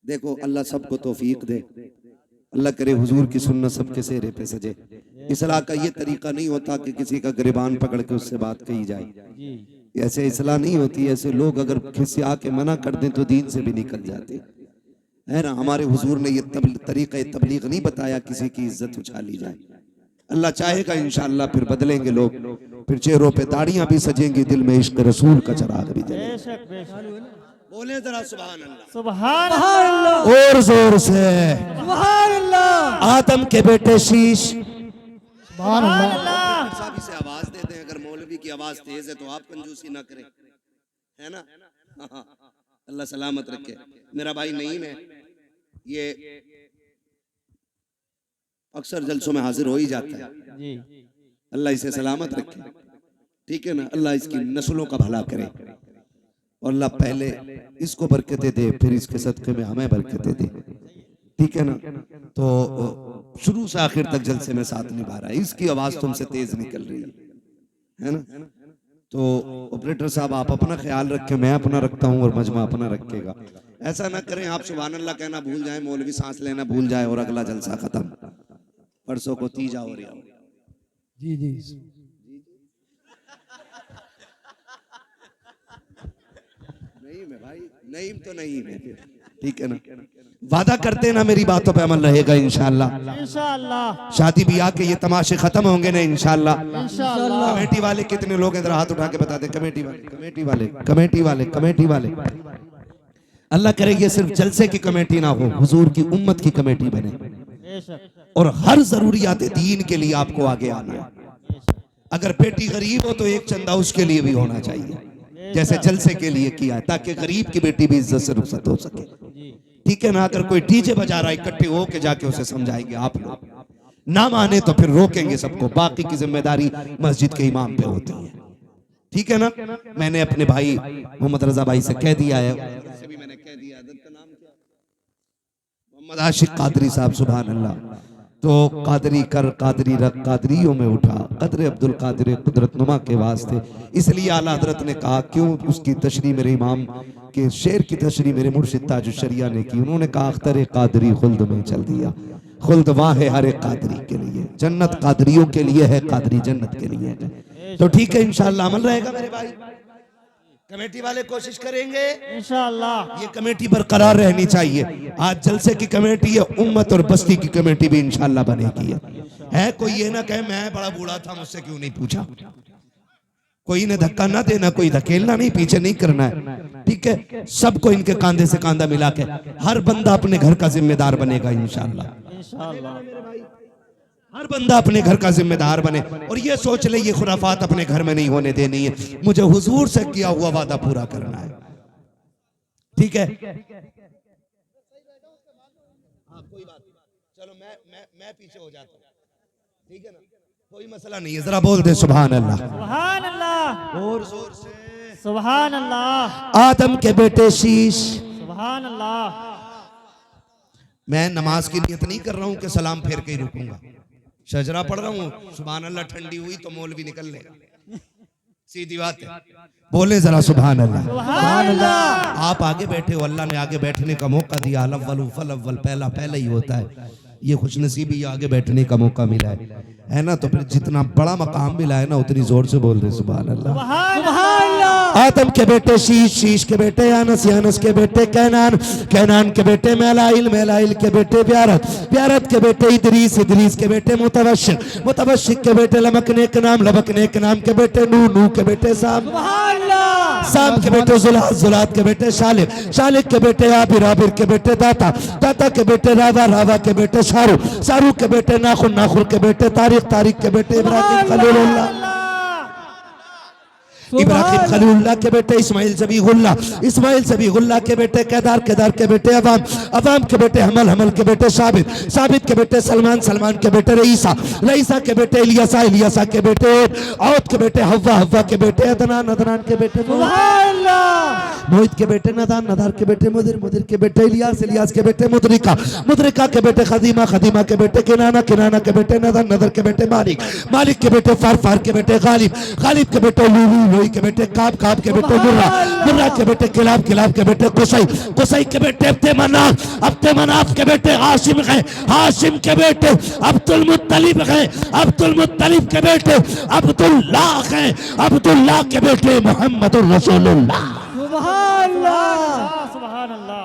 देखो अल्लाह सबको तौफीक दे, अल्लाह करे हुजूर की सुन्नत सबके चेहरे पे सजे। इस्लाह का ये तरीका नहीं होता कि किसी का गिरबान पकड़ के उससे बात कही जाए, ऐसे इस्लाह नहीं होती। ऐसे लोग अगर किसी आके मना कर दें तो दीन से भी निकल जाते है ना। हमारे हुजूर ने ये तरीका तबलीग नहीं बताया किसी की इज्जत उछाली जाए। अल्लाह चाहेगा इंशाअल्लाह फिर बदलेंगे लोग, फिर चेहरों पे दाढ़ियां भी सजेंगी, दिल में इश्क रसूल का चिराग भी जलेगा। बोले जरा सुभान अल्लाह। सुभान अल्लाह। और जोर से सुभान अल्लाह। आदम के बेटे शीश। सुभान अल्लाह। साहब इसे आवाज दे दें, अगर मौलवी की आवाज तेज है तो आप कंजूसी ना करें, है ना। अल्लाह सलामत रखे। मेरा भाई नईम है, ये अक्सर जलसों में हाजिर हो ही जाता है जी। अल्लाह इसे सलामत रखे, ठीक है ना। अल्लाह इसकी नस्लों का भला करे और अल्लाह पहले इसको बरकतें दे, फिर इसके सदके में हमें बरकतें दे, ठीक है ना। तो शुरू से आखिर तक जलसे में साथ निभा रहा है। इसकी आवाज तुमसे तेज निकल रही है ना। तो ऑपरेटर साहब आप अपना ख्याल रखें, मैं अपना रखता हूँ और मजमा अपना रखेगा। ऐसा ना करें आप सुभान अल्लाह कहना भूल जाए, मौलवी सांस लेना भूल जाए और अगला जलसा खत्म। परसों को तीजा हो रहा जी जी। नहीं मैं भाई, नहीं तो नहीं है, ठीक है ना। वादा करते ना मेरी बातों पे अमल रहेगा इंशाअल्लाह। इंशाअल्लाह। शादी ब्याह के ये तमाशे खत्म होंगे ना इंशाअल्लाह। इंशाअल्लाह। कमेटी वाले कितने लोग हैं, जरा हाथ उठा के बता दे। कमेटी वाले, कमेटी वाले, कमेटी वाले, कमेटी वाले। अल्लाह करे ये सिर्फ जलसे की कमेटी ना हो, हुजूर की उम्मत की कमेटी बने और हर जरूरियात दीन के लिए आपको आगे आना है। अगर बेटी गरीब हो तो एक चंदा उसके लिए भी होना चाहिए, जैसे जलसे के लिए किया है, ताकि गरीब की बेटी भी इज्जत से रुखसत हो सके। ठीक है ना? अगर कोई डीजे बजा रहा है इकट्ठे होके जाके उसे समझाएंगे, आप लोग ना माने तो फिर रोकेंगे सबको, बाकी की जिम्मेदारी मस्जिद के इमाम पे होती है। ठीक है ना? मैंने अपने भाई मोहम्मद रजा भाई से कह दिया है, मैंने कह दिया मोहम्मद आशिक कादरी साहब, सुभान अल्लाह, तो कादरी कर कादरी रख कादरियों में उठा, कदर अब्दुल कादिर कुदरत नुमा के वास्ते। इसलिए आला हजरत ने कहा, क्यों उसकी तशरीह मेरे इमाम के शेर की तशरीह मेरे मुर्शिद ताज शरिया ने की। उन्होंने कहा अख्तर कादरी खुल्द में चल दिया, खुल्द वहां है हर एक कादरी के लिए, जन्नत कादरियों के लिए है, कादरी जन्नत के लिए है। तो ठीक है, इंशाअल्लाह अमल रहेगा मेरे भाई। कमेटी वाले कोशिश करेंगे इंशाअल्लाह ये कमेटी बरकरार रहनी चाहिए। आज जलसे की कमेटी है, उम्मत और बस्ती की कमेटी भी इंशाअल्लाह बनेगी। है कोई ये ना कहे मैं बड़ा बूढ़ा था मुझसे क्यों नहीं पूछा, कोई ने धक्का ना देना, कोई धकेलना नहीं, पीछे नहीं करना है। ठीक है? सबको इनके कांधे से कांधा मिला के हर बंदा अपने घर का जिम्मेदार बनेगा इंशाअल्लाह। हर बंदा अपने घर का जिम्मेदार बने और ये सोच ले ये खुराफात अपने घर में नहीं होने देनी है, मुझे हुजूर से किया हुआ वादा पूरा करना है। ठीक है? हाँ कोई बात नहीं, चलो मैं पीछे हो जाता हूँ। ठीक है ना? कोई मसला नहीं है, जरा बोल दे सुभान अल्लाह, सुभान अल्लाह, और जोर से सुभान अल्लाह। आदम के बेटे शीश, सुभान अल्लाह। मैं नमाज की नियत नहीं कर रहा हूँ कि सलाम फेर के ही रुकूंगा, शजरा पढ़ रहा हूँ, सुभान अल्लाह, ठंडी हुई तो मौलवी निकल ले, सीधी बात है। बोले जरा सुभान अल्लाह, सुभान अल्लाह। आप आगे बैठे हो, अल्लाह ने आगे बैठने का मौका दिया, अव्वल फल अव्वल, पहला पहला ही होता है, ये खुशनसीबी आगे बैठने का मौका मिला है ना? तो फिर जितना बड़ा मकाम मिला है ना उतनी जोर से बोल रहे सुभान अल्लाह। सुभान अल्लाह। आदम के बेटे शीश, शीश के बेटे यानस, यानस के बेटे कैनान, कैनान के बेटे मेलाइल, मेलाइल के बेटे ब्यारत, ब्यारत के बेटे इदरीस, इदरीस के बेटे मुतवश्शिक, मुतवश्शिक के बेटे लमकने के नाम, लमकने के नाम के बेटे नूह, नूह के बेटे साम, साम के बेटे जुलात, जुलात के बेटे शालिक, शालिक के बेटे आबिर, आबिर के बेटे दाता, दाता के बेटे रावा, रावा के बेटे शारू, शारू के बेटे नाखुन, नाखुन के बेटे तारिक, तारिक के बेटे इब्राहिम खलीलुल्लाह, इब्राहिम खलीलुल्लाह के बेटे इस्माइल ज़बीहुल्लाह, इस्माइल ज़बीहुल्लाह के बेटे केदार, केदार के बेटे अवाम, अवाम के बेटे हमल, हमल के बेटे साबित, साबित के बेटे सलमान, सलमान के बेटे रईसा, रईसा के बेटे इलियासा, इलियासा के बेटे औद के बेटे हव्वा, हव्वा के बेटे अदनान, अदनान के बेटे मोहित के बेटे नदान, नदार के बेटे मुदिर, मुदिर के बेटे इलियास, इलियास के बेटे मुदरिका, मुदरिका के बेटे खदीमा, खदीमा के बेटे किनाना, किनाना के बेटे नदर, नदर के बेटे मालिक, मालिक के बेटे फार, फार के बेटे गालिब, गालिब के बेटे लूलू, लूई के बेटे काब, काब के बेटे मुर्रा, मुर्रा के बेटे किलाब, किलाब के बेटे कुसई, कुसई के बेटे अब्दे मनाफ, अब्दे मनाफ के बेटे हाशिम है, हाशिम के बेटे अब्दुल मुत्तलिब है, अब्दुल मुत्तलिब के बेटे अब्दुल्लाह है, अब्दुल्लाह के बेटे मोहम्मद रसूलुल्लाह। सुभान अल्लाह, सुभान अल्लाह,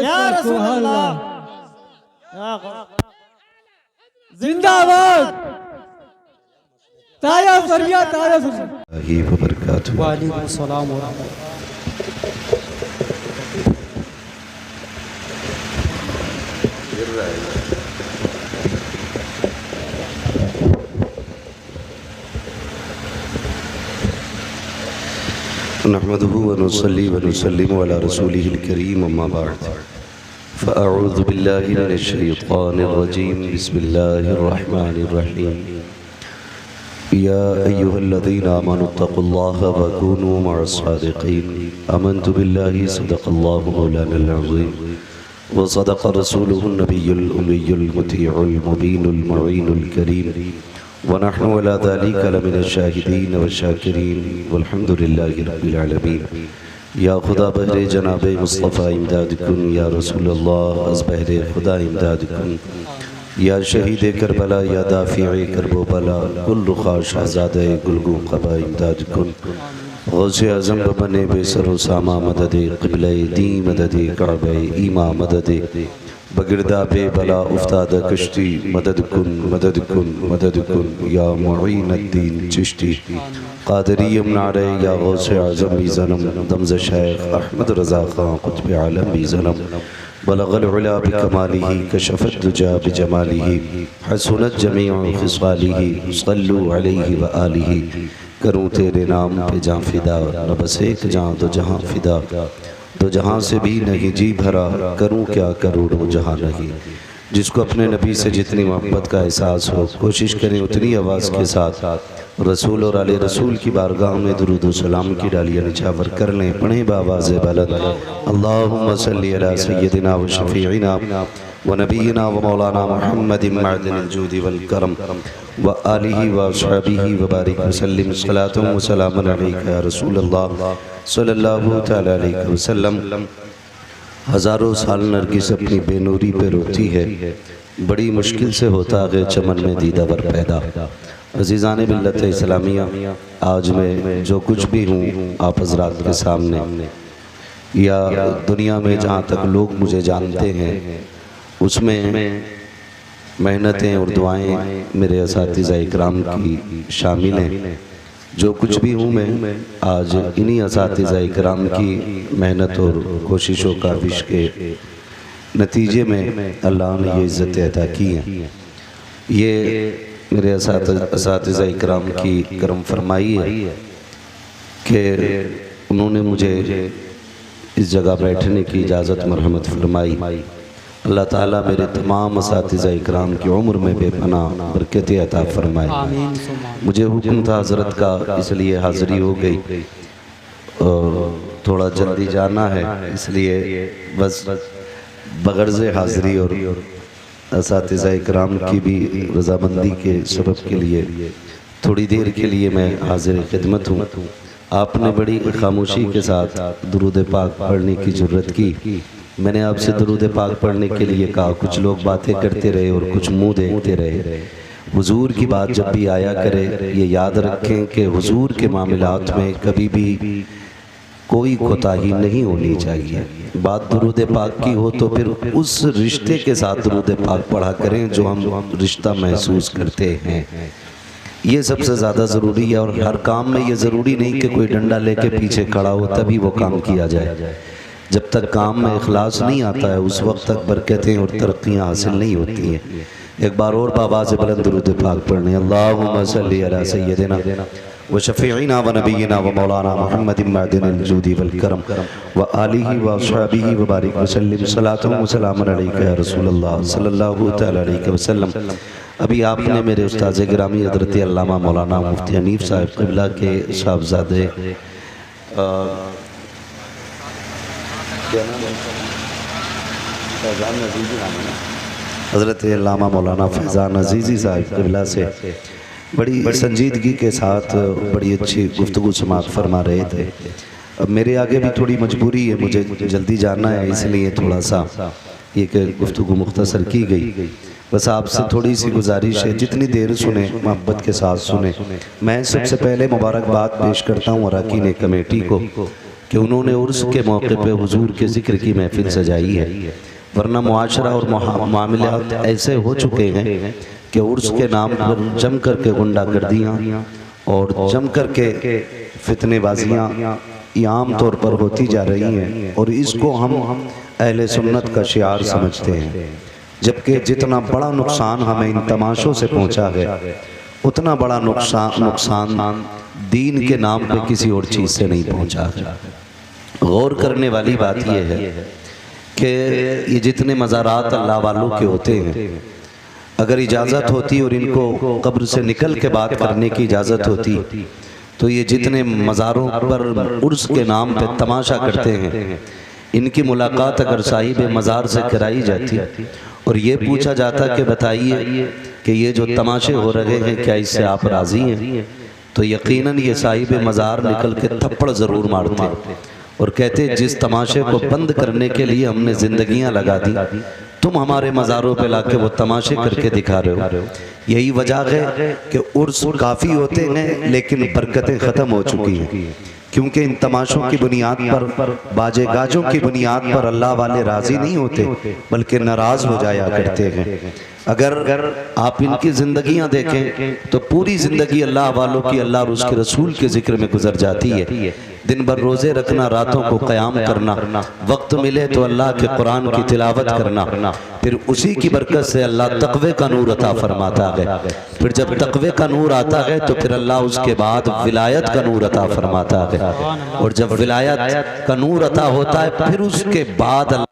या रसूलुल्लाह, जिंदाबाद, ताया फरिया, ताया फरिया। वालेकुम अस्सलाम व नहमदुहु व नुसल्ली व नुसल्लिमु अला रसूलिहिल करीम, अम्मा बाद, फ़अऊज़ु बिल्लाहि मिनश शैतानिर रजीम, बिस्मिल्लाहिर रहमानिर रहीम। या अय्युहल्लज़ीना आमनुत्तक़ुल्लाहा व कूनू मअस सादिक़ीन। आमन्तु बिल्लाहि सदक़ल्लाहु मौलानल अज़ीम व सदक़ रसूलुहुन नबियुल उम्मियुल मुतीउल मुबीनुल मुईनुल करीम व नहनु अला ज़ालिका लमिनश शाहिदीन व शाकिरीन वल्हम्दुलिल्लाहि रब्बिल आलमीन। या खुदा बहरे जनाबे मुस्तफ़ा इमदाद कुन, या रसूलल्लाह अज़ बहरे खुदा इमदाद कुन, या शहीद करबला, या दाफ़िए करबो बला, कुल्लु ख़ाश आज़ादे गुलगू क़बा इमदाद कुन। गौसे आज़म बने बेसरो सामा मददे क़िबले दी मददे काबे ईमा मददे बगिरदा बेबला उफ्ताद कश्ती मदद कुन मदद कुन मदद कुन या मुईनुद्दीन चिश्ती क़ादरी यमनारे या गौसे आज़म भी ज़नम दमज़ शेख अहमद रज़ा ख़ान क़ुत्ब आलम भी ज़नम बलगल उला बिकमालिही कशफ़त दुजा बिजमालिही हसनत जमीअ ख़िसालिही सल्लु अलैहि व आलिही। करूँ तेरे नाम पे जाँ फिदा न बस एक जाँ दो जहाँ फिदा दो जहाँ से भी नहीं जी भरा करूँ क्या करोड़ों जहाँ नहीं। जिसको अपने नबी से जितनी मोहब्बत का एहसास हो कोशिश करें उतनी आवाज़ के साथ रसूल और आले रसूल की बारगाह में दुरूद व सलाम की डालियाँ निछावर कर लें। पढ़ें बावाज़ बुलंद अल्लाहुम्मा सल्ली अला सय्यदिना व शफ़ीइना व नबीना व मौलाना मुहम्मदिन मअदिनिल जूदि वल करम व आलिहि व अस्हाबिहि व बारिक व सल्लिम सलातुन व सलामुन अलैका या रसूलल्लाह सल्लल्लाहु तआला अलैहि वसल्लम। हज़ारों साल नरगिस अपनी बेनूरी पे रोती है, बड़ी मुश्किल से होता है चमन में दीदावर पैदा। अज़ीज़ान मिल्लत इस्लामिया, आज मैं जो कुछ भी हूँ आप हज़रात के सामने या दुनिया में जहाँ तक लोग मुझे जानते हैं उसमें मेहनतें और दुआएं मेरे असातिज़ा इकराम की शामिल हैं। जो कुछ भी हूँ मैं आज इन्हीं असातिज़ा इकराम की मेहनत और कोशिशों का विश के नतीजे में अल्लाह ने ये इज़्ज़तें अता की हैं। ये मेरे असातिज़ा इकराम की करम फरमाई है कि उन्होंने मुझे इस जगह बैठने की इजाज़त मरहमत फरमाई। अल्लाह ताला मेरे तमाम असातिज़ा इकराम की उम्र में बेपनाह बरकतें अता फरमाए। मुझे हुक्म था हज़रत का, इसलिए हाज़िरी हो गई और थोड़ा जल्दी जाना है, इसलिए बस बगर्ज़ हाज़िरी और असातिज़ा इकराम की भी रज़ामंदी के सबब के लिए थोड़ी देर के लिए मैं हाज़िर खिदमत हूँ। आपने बड़ी खामोशी के साथ दुरूद पाक पढ़ने की ज़रूरत की। मैंने आपसे दुरूद पाक पढ़ने के लिए कहा, कुछ लोग बातें करते रहे और कुछ मुंह देखते रहे। हुजूर की बात जब भी आया करे ये याद रखें कि हुजूर के मामलात में कभी भी कोई कोताही नहीं होनी चाहिए। बात दुरूद पाक की हो तो फिर उस रिश्ते के साथ दुरूद पाक पढ़ा करें जो हम रिश्ता महसूस करते हैं। ये सबसे ज़्यादा ज़रूरी है और हर काम में ये ज़रूरी नहीं कि कोई डंडा लेके पीछे खड़ा हो तभी वो काम किया जाए। जब तक काम में इखलास नहीं आता है उस वक्त तक बरकतें और तरक्कियाँ हासिल नहीं होती हैं। एक बार और बाबाज़ बुलंद दुरूद पाक पढ़ने अल्लाहुम्मा सल्ली अला सय्यदिना व शफ़ीइना व नबीना व मौलाना मुहम्मदिन मअदिनिल जूदि वल करम व आलिहि व अस्हाबिहि व बारिक व सल्लिम सलातुन व सलामुन अलैका या रसूलल्लाह सल्लल्लाहु तआला अलैहि वसल्लम। अभी आपने मेरे उस्ताद गिरामी हज़रत अल्लामा मौलाना मुफ्ती हनीफ साहब क़िबला के साहबज़ादे हज़रत अल्लामा मौलाना फैज़ान अज़ीज़ी साहब क़िबला से बड़ी संजीदगी के साथ बड़ी अच्छी गुफ्तगू समात फरमा रहे थे। अब मेरे आगे भी थोड़ी मजबूरी है, मुझे जल्दी जाना है, इसलिए थोड़ा सा ये गुफ्तगू मुख्तसर की गई। बस आपसे थोड़ी सी गुजारिश है, जितनी देर सुने मोहब्बत के साथ सुने। मैं सबसे पहले मुबारकबाद पेश करता हूँ अरकान कमेटी को कि उन्होंने उर्स के मौके पे हुजूर के ज़िक्र की महफिल सजाई है, वरना मुआशरा और मामलात ऐसे हो चुके हैं कि उर्स के नाम पर जम करके गुंडागर्दियाँ और जम करके फितनेबाजियाँ आम तौर पर होती जा रही हैं और इसको हम अहले सुन्नत का शियार समझते हैं। जबकि जितना बड़ा नुकसान हमें इन तमाशों से पहुँचा है उतना बड़ा नुकसान दीन के नाम पे किसी और चीज़ से नहीं पहुँचा है। गौर करने वाली बात यह है कि ये जितने मज़ारात अल्लाह वालों के होते हैं, अगर इजाज़त होती और इनको कब्र से निकल के बात करने की इजाज़त होती तो ये जितने मज़ारों पर उर्स के नाम पे तमाशा करते हैं इनकी मुलाकात अगर साहिब मज़ार से कराई जाती और ये पूछा जाता कि बताइए कि ये जो तमाशे हो रहे हैं क्या इससे आप राज़ी हैं, तो यकीनन ये साहिब मज़ार निकल के थप्पड़ ज़रूर मारते और कहते जिस तमाशे को बंद करने के लिए हमने ज़िंदगियां लगा दी तुम हमारे मज़ारों पे लाके वो तमाशे करके दिखा रहे हो। यही वजह है कि उर्स काफ़ी होते हैं लेकिन बरकतें ख़त्म हो चुकी हैं, क्योंकि इन तमाशों की बुनियाद पर, बाजे गाजों की बुनियाद पर अल्लाह वाले राजी नहीं होते बल्कि नाराज हो जाया करते हैं। अगर आप इनकी जिंदगियां देखें तो पूरी जिंदगी अल्लाह वालों की, अल्लाह और उसके रसूल के जिक्र में गुजर जाती है। दिन भर रोजे रखना, रातों को क़याम करना, वक्त मिले तो अल्लाह के कुरान की तिलावत करना, फिर उसी की बरकत से अल्लाह तक़वे का नूर अता फरमाता है। फिर जब तक़वे का नूर आता है तो फिर अल्लाह उसके बाद विलायत का नूर अता फरमाता है, और जब विलायत का नूर अता होता है फिर उसके बाद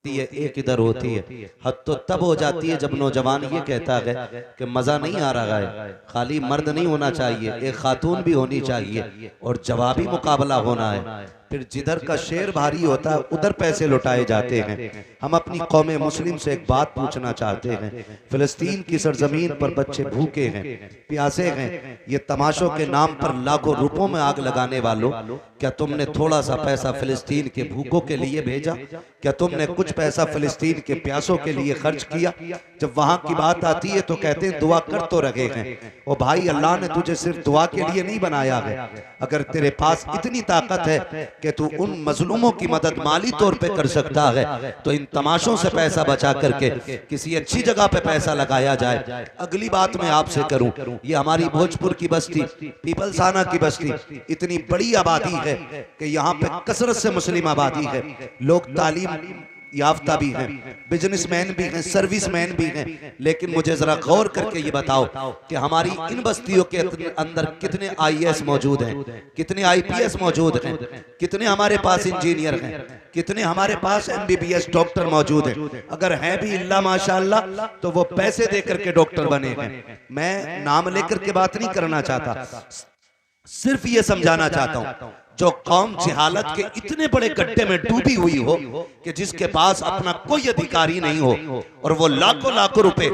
एक इधर होती है। हद तो तब हो जाती है जब नौजवान ये कहता है कि मजा नहीं आ रहा है, खाली मर्द नहीं होना चाहिए, एक खातून भी होनी चाहिए और जवाबी मुकाबला होना है। फिर जिधर का शेर भारी होता है उधर पैसे लुटाए जाते हैं। हम अपनी कौम मुस्लिम से एक बात पूछना चाहते हैं, फिलिस्तीन की सरजमीन पर बच्चे भूखे हैं, प्यासे हैं, ये तमाशों के नाम पर लाखों रुपयों में आग लगाने वालों, क्या तुमने थोड़ा सा पैसा फिलिस्तीन के भूखों के लिए भेजा? क्या तुमने कुछ पैसा फिलिस्तीन के प्यासों के लिए खर्च किया? जब वहां की बात आती है तो कहते हैं दुआ कर तो रहे हैं। ओ भाई, अल्लाह ने तुझे सिर्फ दुआ के लिए नहीं बनाया है। अगर तेरे पास इतनी ताकत है कि तू उन मजलूमों की मदद माली तौर पे कर सकता है तो इन तमाशों से पैसा बचा करके किसी अच्छी जगह पे पैसा लगाया जाए। अगली बात मैं आपसे करूं, ये हमारी भोजपुर की बस्ती, पीपलसाना की बस्ती, इतनी बड़ी आबादी है कि यहाँ पे कसरत से मुस्लिम आबादी है। लोग तालीम याफ्ता भी हैं, बिजनेसमैन भी हैं, सर्विसमैन भी हैं, लेकिन मुझे जरा गौर करके ये बताओ कि हमारी इन बस्तियों के अंदर कितने आईएएस मौजूद हैं, कितने आईपीएस मौजूद हैं, कितने हमारे पास इंजीनियर हैं, कितने हमारे पास एमबीबीएस डॉक्टर मौजूद हैं? अगर हैं भी इल्ला माशाअल्लाह तो वो पैसे दे करके डॉक्टर बने हैं। मैं नाम लेकर के बात नहीं करना चाहता, सिर्फ ये समझाना चाहता हूं, जो कौम जहालत के इतने बड़े गड्ढे में डूबी हुई हो कि जिसके पास अपना कोई अधिकारी नहीं हो और वो लाखों लाखों रुपए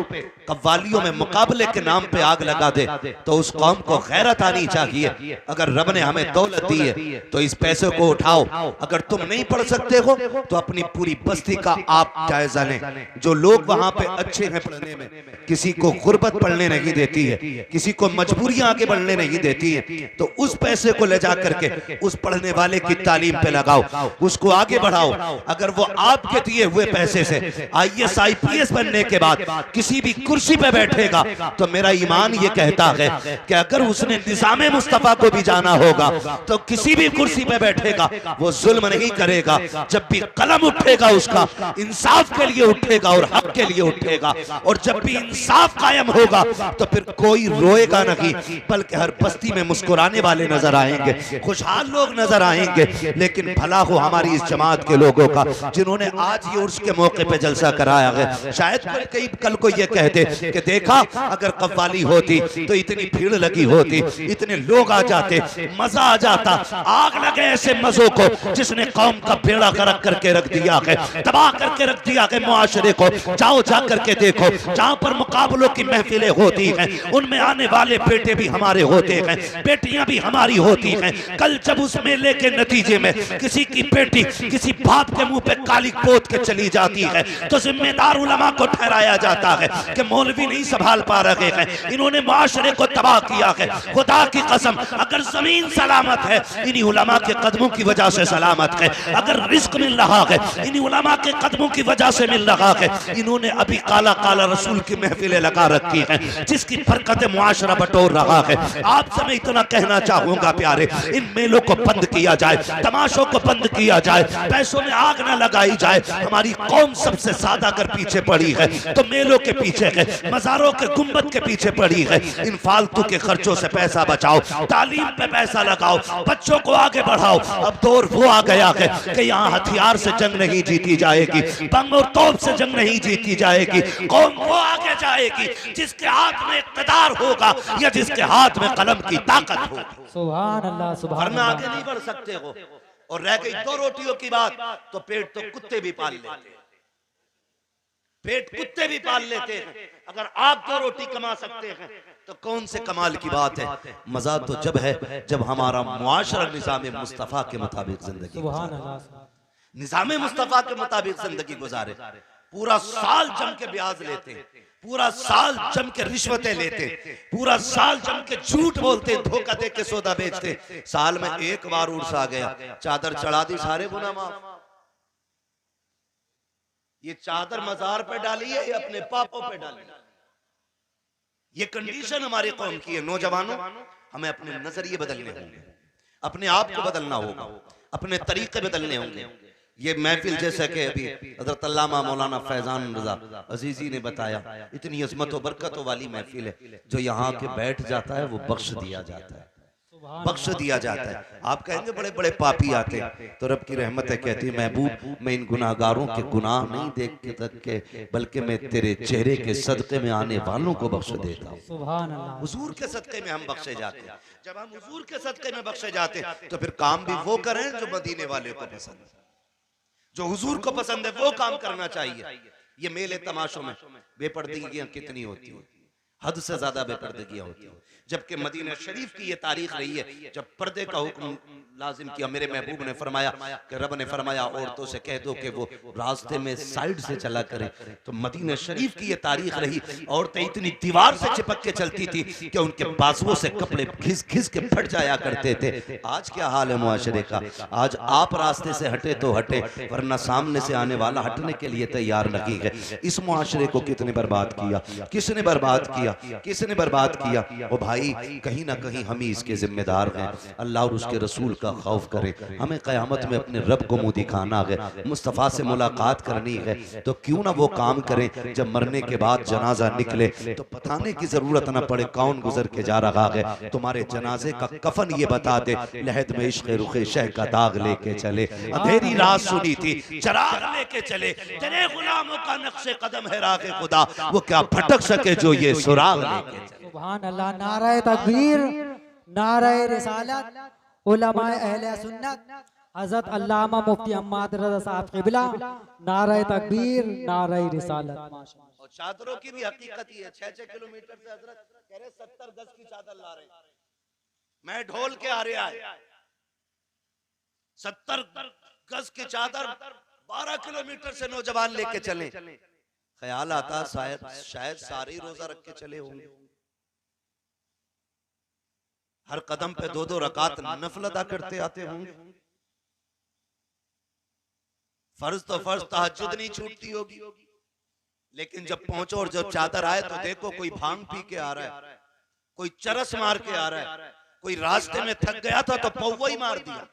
कव्वालियों में मुकाबले के नाम पे आग लगा दे, तो उस कौम को गैरत आनी चाहिए। अगर रब ने हमें दौलत दी है तो इस पैसे को उठाओ। अगर तुम नहीं पढ़ सकते हो तो अपनी पूरी बस्ती का आप जायजा लें। जो लोग वहां पे अच्छे हैं पढ़ने में, किसी को गुर्बत पढ़ने नहीं देती है, किसी को मजबूरियां आगे बढ़ने नहीं देती है, तो उस पैसे को ले जा करके उस पढ़ने वाले की तालीम पे लगाओ, उसको आगे बढ़ाओ। अगर वो आपके दिए हुए पैसे से आईएएस आईपीएस बनने के बाद किसी भी कुर्सी पे बैठेगा तो मेरा ईमान ये कहता है कि अगर उसने निज़ामे मुस्तफा को भी जाना होगा तो किसी भी कुर्सी पे बैठेगा वो जुल्म नहीं करेगा। जब भी कलम उठेगा उसका इंसाफ के लिए उठेगा और हक के लिए उठेगा, और जब भी इंसाफ कायम होगा तो फिर कोई रोएगा नहीं, बल्कि हर बस्ती में मुस्कुराने वाले नजर आएंगे, खुशहाल लोग नजर आएंगे। लेकिन भला हो हमारी इस जमात के लोगों का जिन्होंने आज ये उर्स के मौके पे जलसा कराया है। शायद कोई कल को ये कहते कि देखा अगर कव्वाली होती तो इतनी भीड़ लगी होती, इतने लोग आ जाते, मजा आ जाता। आग लगे ऐसे मजों को जिसने कौम का बेड़ा गर्क करके रख दिया है, तबाह करके रख दिया है मुआशरे को। जाओ जा करके देखो, जहां पर मुकाबलों की महफिलें होती हैं उनमें आने वाले बेटे भी हमारे होते हैं, बेटियां भी हमारी होती हैं। कल जब उस मेले के नतीजे में किसी की बेटी किसी बाप के मुंह पे काली पोत के चली जाती है तो जिम्मेदार उलमा को ठहराया जाता है कि मौलवी नहीं संभाल पा रहे हैं, इन्होंने मुआशरे को तबाह किया है। खुदा की कसम, अगर जमीन सलामत है इन्हीं उलमा के कदमों की वजह से सलामत है, अगर रिस्क मिल रहा है इन्हीं उलमा के कदमों की वजह से मिल रहा है। इन्होंने अभी काला काला रसूल की महफिलें लगा रखी हैं जिसकी बरकत मुआशरा बटोर रहा है। आपसे मैं इतना कहना चाहूंगा प्यारे, इन मेलों को बंद किया जाए, तमाशों को बंद किया जाए, पैसों में आग न लगाई जाए। हमारी कौम सबसे ज्यादा अगर पीछे पड़ी है तो मेलों के पीछे है, मज़ारों के गुंबद के पीछे पड़ी है। इन फालतू के खर्चों से पैसा बचाओ, तालीम पे पैसा लगाओ, बच्चों को आगे बढ़ाओ। अब दौर वो आ गया है कि यहाँ हथियार से जंग नहीं जीती जाएगी, बम और तोप से जंग नहीं जीती जाएगी। कौम वो आगे जाएगी जिसके हाथ में इक़्तिदार होगा या जिसके हाथ में कलम की ताकत होगी। सुभान अल्लाह, सुभान वरना अल्लाह। आगे नहीं बढ़ सकते हो। और रह गई दो रोटियों की बात तो पेट तो कुत्ते भी पाल लेते। पेट कुत्ते भी पाल लेते हैं। अगर आप 2 रोटी कमा सकते हैं तो कौन से कमाल की बात है। मजा तो जब है जब हमारा मुआशरा निज़ाम मुस्तफ़ा के मुताबिक जिंदगी गुजारे, निज़ाम मुस्तफ़ा के मुताबिक जिंदगी गुजारे। पूरा साल जम के ब्याज लेते, पूरा साल जम के रिश्वतें लेते, पूरा साल जम के झूठ बोलते, धोखा दे के सौदा बेचते। साल में एक बार उर्स आ गया, चादर चढ़ा दी, सारे गुनाह माफ। ये चादर मजार पे डाली है, ये अपने पापों पे डाली है। ये कंडीशन हमारी कौम की है। नौजवानों, हमें अपने नजरिए बदलने होंगे, अपने आप को बदलना होगा, अपने तरीके बदलने होंगे। ये महफिल जैसा कि अभी हज़रत अल्लामा मौलाना फैजान रज़ा अजीज़ी ने बताया, इतनी अज़मत व बरकतों वाली महफिल है, जो यहाँ के बैठ जाता है वो बख्श दिया जाता है, बख्श दिया जाता है। आप कहेंगे बड़े बड़े पापी आते, तो रब की रहमत है, कहती है महबूब मैं इन गुनाहगारों के गुनाह नहीं देख के तक के, बल्कि मैं तेरे चेहरे के सदक़े में आने वालों को बख्श देता हूँ। सुभान अल्लाह। हुजूर के सदक़े में हम बख्शे जाते हैं। जब हम हुजूर के सदक़े में बख्शे जाते तो फिर काम भी वो करें जो मदीने वाले को पसंद है, जो हुजूर को पसंद है वो काम करना चाहिए। ये मेले तमाशों में बेपर्दगियां कितनी होती हैं, हद से ज्यादा बेपर्दगियां होती हैं। जबकि मदीना शरीफ की ये तारीख रही है जब पर्दे का हुक्म लाजिम किया। मेरे महबूब ने फरमाया कि रब ने फरमाया औरतों से कह दो कि वो रास्ते में साइड से चला करें। तो मदीना शरीफ की ये तारीख रही, औरतें इतनी दीवार से चिपक के चलती थी कि उनके बाजुओं से कपड़े घिस घिस के फट जाया करते थे। आज क्या हाल है मुआशरे का। आज आप रास्ते से हटे तो हटे, वरना सामने से आने वाला हटने के लिए तैयार नहीं है। इस मुआशरे को कितने बर्बाद किया, किसने बर्बाद किया, किसने बर्बाद किया। ओ भाई, कहीं ना कहीं हम ही इसके जिम्मेदार हैं। अल्लाह और उसके रसूल का खौफ करें। हमें क़यामत में अपने रब को मुंह दिखाना है, मुस्तफ़ा से मुलाकात करनी है, तो क्यों ना वो काम करें जब मरने के बाद जनाजा निकले तो बताने की जरूरत ना पड़े कौन गुजर के जा रहा है। तुम्हारे जनाजे का कफन ये बता दे, लहद में इश्क़ रुखे शह का दाग लेके चले। अंधेरी रात सुनी थी, चिराग लेके चले, तेरे गुलामों का नक्शे कदम है रागे खुदा, वो क्या भटक सके जो ये सुराग लेके चले। सुभान अल्लाह। नारे तकबीर, नारे रिसालत, उलमाए अहले सुन्नत, हज़रत अल्लामा मुफ्ती अहमद रज़ा साहब क़िबला, नारे तकबीर, नारे रिसालत। और चादरों की भी हकीकत ही है। 6-6 किलोमीटर से हजरत कह रहे 70 गज की चादर ला रहे हैं। मैं ढोल के आ रहा है 70 गज की चादर 12 किलोमीटर से नौजवान लेके चले। ख्याल आता शायद सारे रोजा रख के चले होंगे। हर कदम पे 2-2 रकात नफल अदा करते आते होंगे। फर्ज तो फर्ज, तहज्जुद नहीं छूटती होगी। लेकिन जब पहुंचो और जब चादर आए तो देखो कोई भांग पी के आ रहा है, कोई चरस मार के आ रहा है, कोई रास्ते में थक गया था तो पौवा ही मार दिया।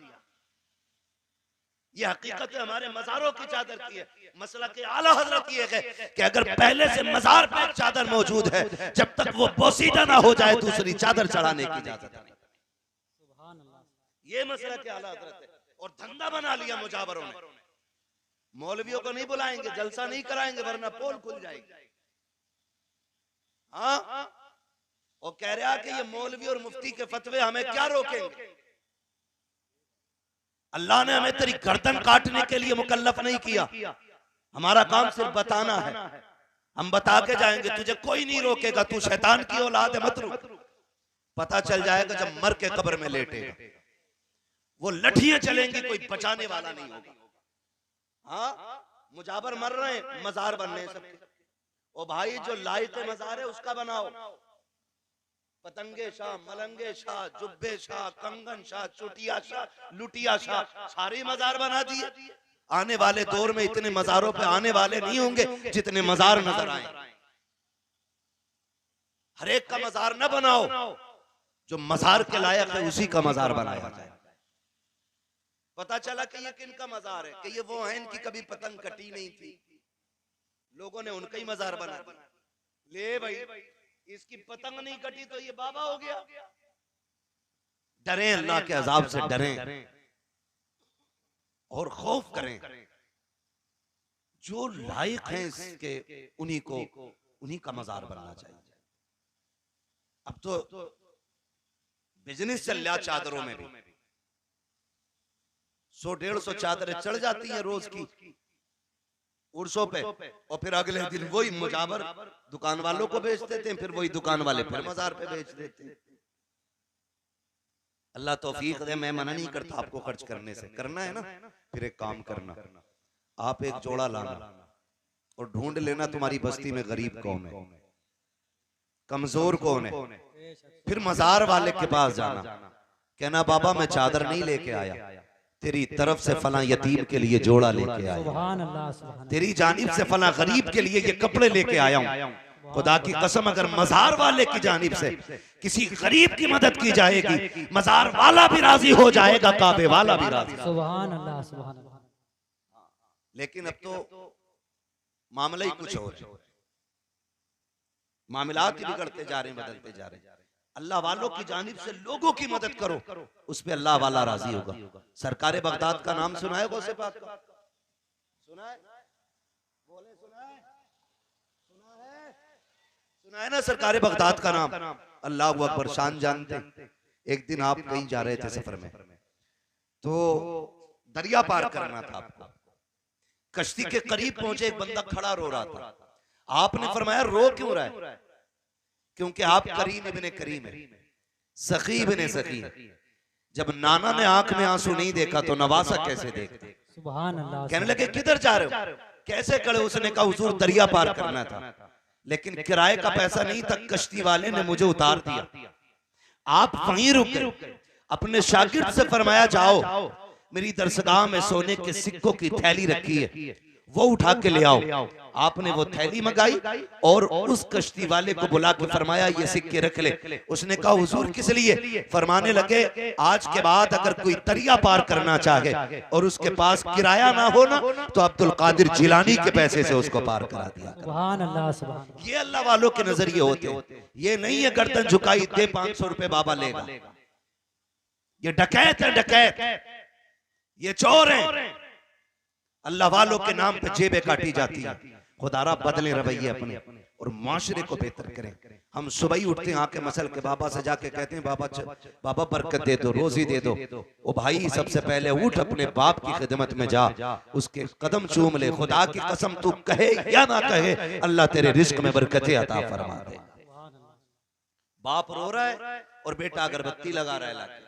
ये हकीकत है हमारे मज़ारों की चादर की है। मसला के आला हजरत ये है कि अगर पहले से मज़ार पे चादर मौजूद है, जब तक वो बोसीदा ना हो जाए दूसरी चादर चढ़ाने की इजाजत नहीं। ये मसला के आला हजरत है। और धंधा बना लिया मुजावरों ने। मौलवियों को नहीं बुलाएंगे, जलसा नहीं कराएंगे, वरना पोल खुल जाएगी। हाँ, और कह रहा कि ये मौलवी और मुफ्ती के फतवे हमें क्या रोकेंगे। अल्लाह ने हमें तेरी गर्दन काटने के लिए मुकल्लफ नहीं किया। हमारा काम सिर्फ बताना है। हम बता के जाएंगे, तुझे कोई नहीं रोकेगा, तू शैतान की औलाद है, मत रुक। पता चल जाएगा जब मर के कब्र में लेटेगा। वो लठियां चलेंगी, कोई बचाने वाला नहीं होगा। हाँ, मुजावर मर रहे हैं, मजार बन रहे हैं सबके। ओ भाई, जो लायक मजार है उसका बनाओ। पतंगे शाह, मलंगे शाह, जुब्बे शाह, कंगन शाह, चुटिया शाह, लुटिया शाह, सारे मजार बना दिए। आने वाले दौर में इतने मजारों पे आने वाले नहीं होंगे जितने मजार नजर आए। हर एक का मजार न बनाओ, जो मजार के लायक है उसी का मजार बनाया जाए। पता चला कि ये किन का मजार है, कि ये वो हैं इनकी कभी पतंग कटी नहीं थी, लोगों ने उनका ही मजार बना दिया। ले भाई, इसकी पतंग नहीं कटी तो ये बाबा हो गया। डरें, अल्लाह के अजाब से डरें और खौफ करें। जो लायक हैं इसके, उन्हीं का मजार बनना चाहिए। अब तो बिजनेस चल रहा चादरों में भी। 100-150 चादरें चढ़ जाती हैं रोज की। उर्सों पे, और फिर अगले दिन वही मुजावर दुकान वालों को बेच देते हैं, फिर वही दुकान वाले फिर मजार पे बेच देते हैं। अल्लाह तौफीक दे। मैं मना नहीं करता आपको खर्च करने से, करना है ना, फिर एक काम करना, आप एक जोड़ा लाना और ढूंढ लेना तुम्हारी बस्ती में गरीब कौन है, कमजोर कौन है, फिर मजार वाले के पास जाना, कहना बाबा मैं चादर नहीं लेके आया, तेरी तरफ से फला यतीम के लिए जोड़ा लेके आया, सुभान अल्लाह, सुभान तेरी जानिब से फला गरीब के लिए ये कपड़े लेके आया हूं। खुदा की कसम अगर मजार वाले की जानिब से किसी गरीब की मदद की जाएगी, मजार वाला भी राजी हो जाएगा, काबे वाला भी राजी। सुभान अल्लाह, सुभान अल्लाह। लेकिन अब तो मामला ही कुछ और है, मामलात ही बिगड़ते जा रहे हैं, बदलते जा रहे हैं। अल्लाह वालों की जानिब से लोगों की मदद करो, उस पे अल्लाह वाला राजी होगा। सरकारे बगदाद का नाम सुना है गौसे पाक का? सुना है? बोले सुना है? सुना है? सुना है ना सरकारे बगदाद का नाम? अल्लाह अकबर, शान जानते। एक दिन आप कहीं जा रहे थे सफर में, तो दरिया पार करना था आपको, कश्ती के करीब पहुंचे, एक बंदा खड़ा रो रहा था। आपने फरमाया रो क्यों रहा है? क्योंकि आप करीम इब्ने करीम है, सखी इब्ने सखी। जब नाना ने आंख में आंसू नहीं देखा तो नवासा कैसे देखते? सुभान अल्लाह। कहने लगे किधर जा रहे हो, कैसे खड़े? उसने कहा हुजूर दरिया पार करना था, लेकिन किराए का पैसा नहीं था, कश्ती वाले ने मुझे उतार दिया। आप वहीं रुक गए। अपने शागिर्द से फरमाया जाओ, मेरी दरसगाह में सोने के सिक्कों की थैली रखी है, वो उठा के ले आओ। आपने वो थैली मंगाई और उस कश्ती वाले को बुला के फरमाया ये सिक्के रख ले। उसने कहा हुजूर किस लिए? फरमाने लगे आज के बाद अगर कोई दरिया पार करना चाहे और उसके पास किराया ना हो ना, तो अब्दुल कादिर जिलानी के पैसे से उसको पार करा दिया। सुभान अल्लाह, सुभान। ये अल्लाह वालों के नजरिए होते हैं। ये नहीं है गर्दन झुकाई दे 500 रुपए बाबा लेगा। ये डकैत है, डकैत, ये चोर है। अल्लाह वालों के नाम पे जेबें काटी जाती है। खुदारा बदले रवैये अपने और माशरे को बेहतर करें। हम सुबह ही उठते हैं, आके मसल के बाबा से जाके कहते हैं बाबा बरकत दे दो, रोजी दे दो। ओ भाई सबसे पहले उठ अपने बाप की खिदमत में जा, उसके कदम चूम ले। खुदा की कसम तू कहे या ना कहे, अल्लाह तेरे रिस्क में बरकतें अता फरमा दे। बाप रो रहा है और बेटा अगरबत्ती लगा रहा है,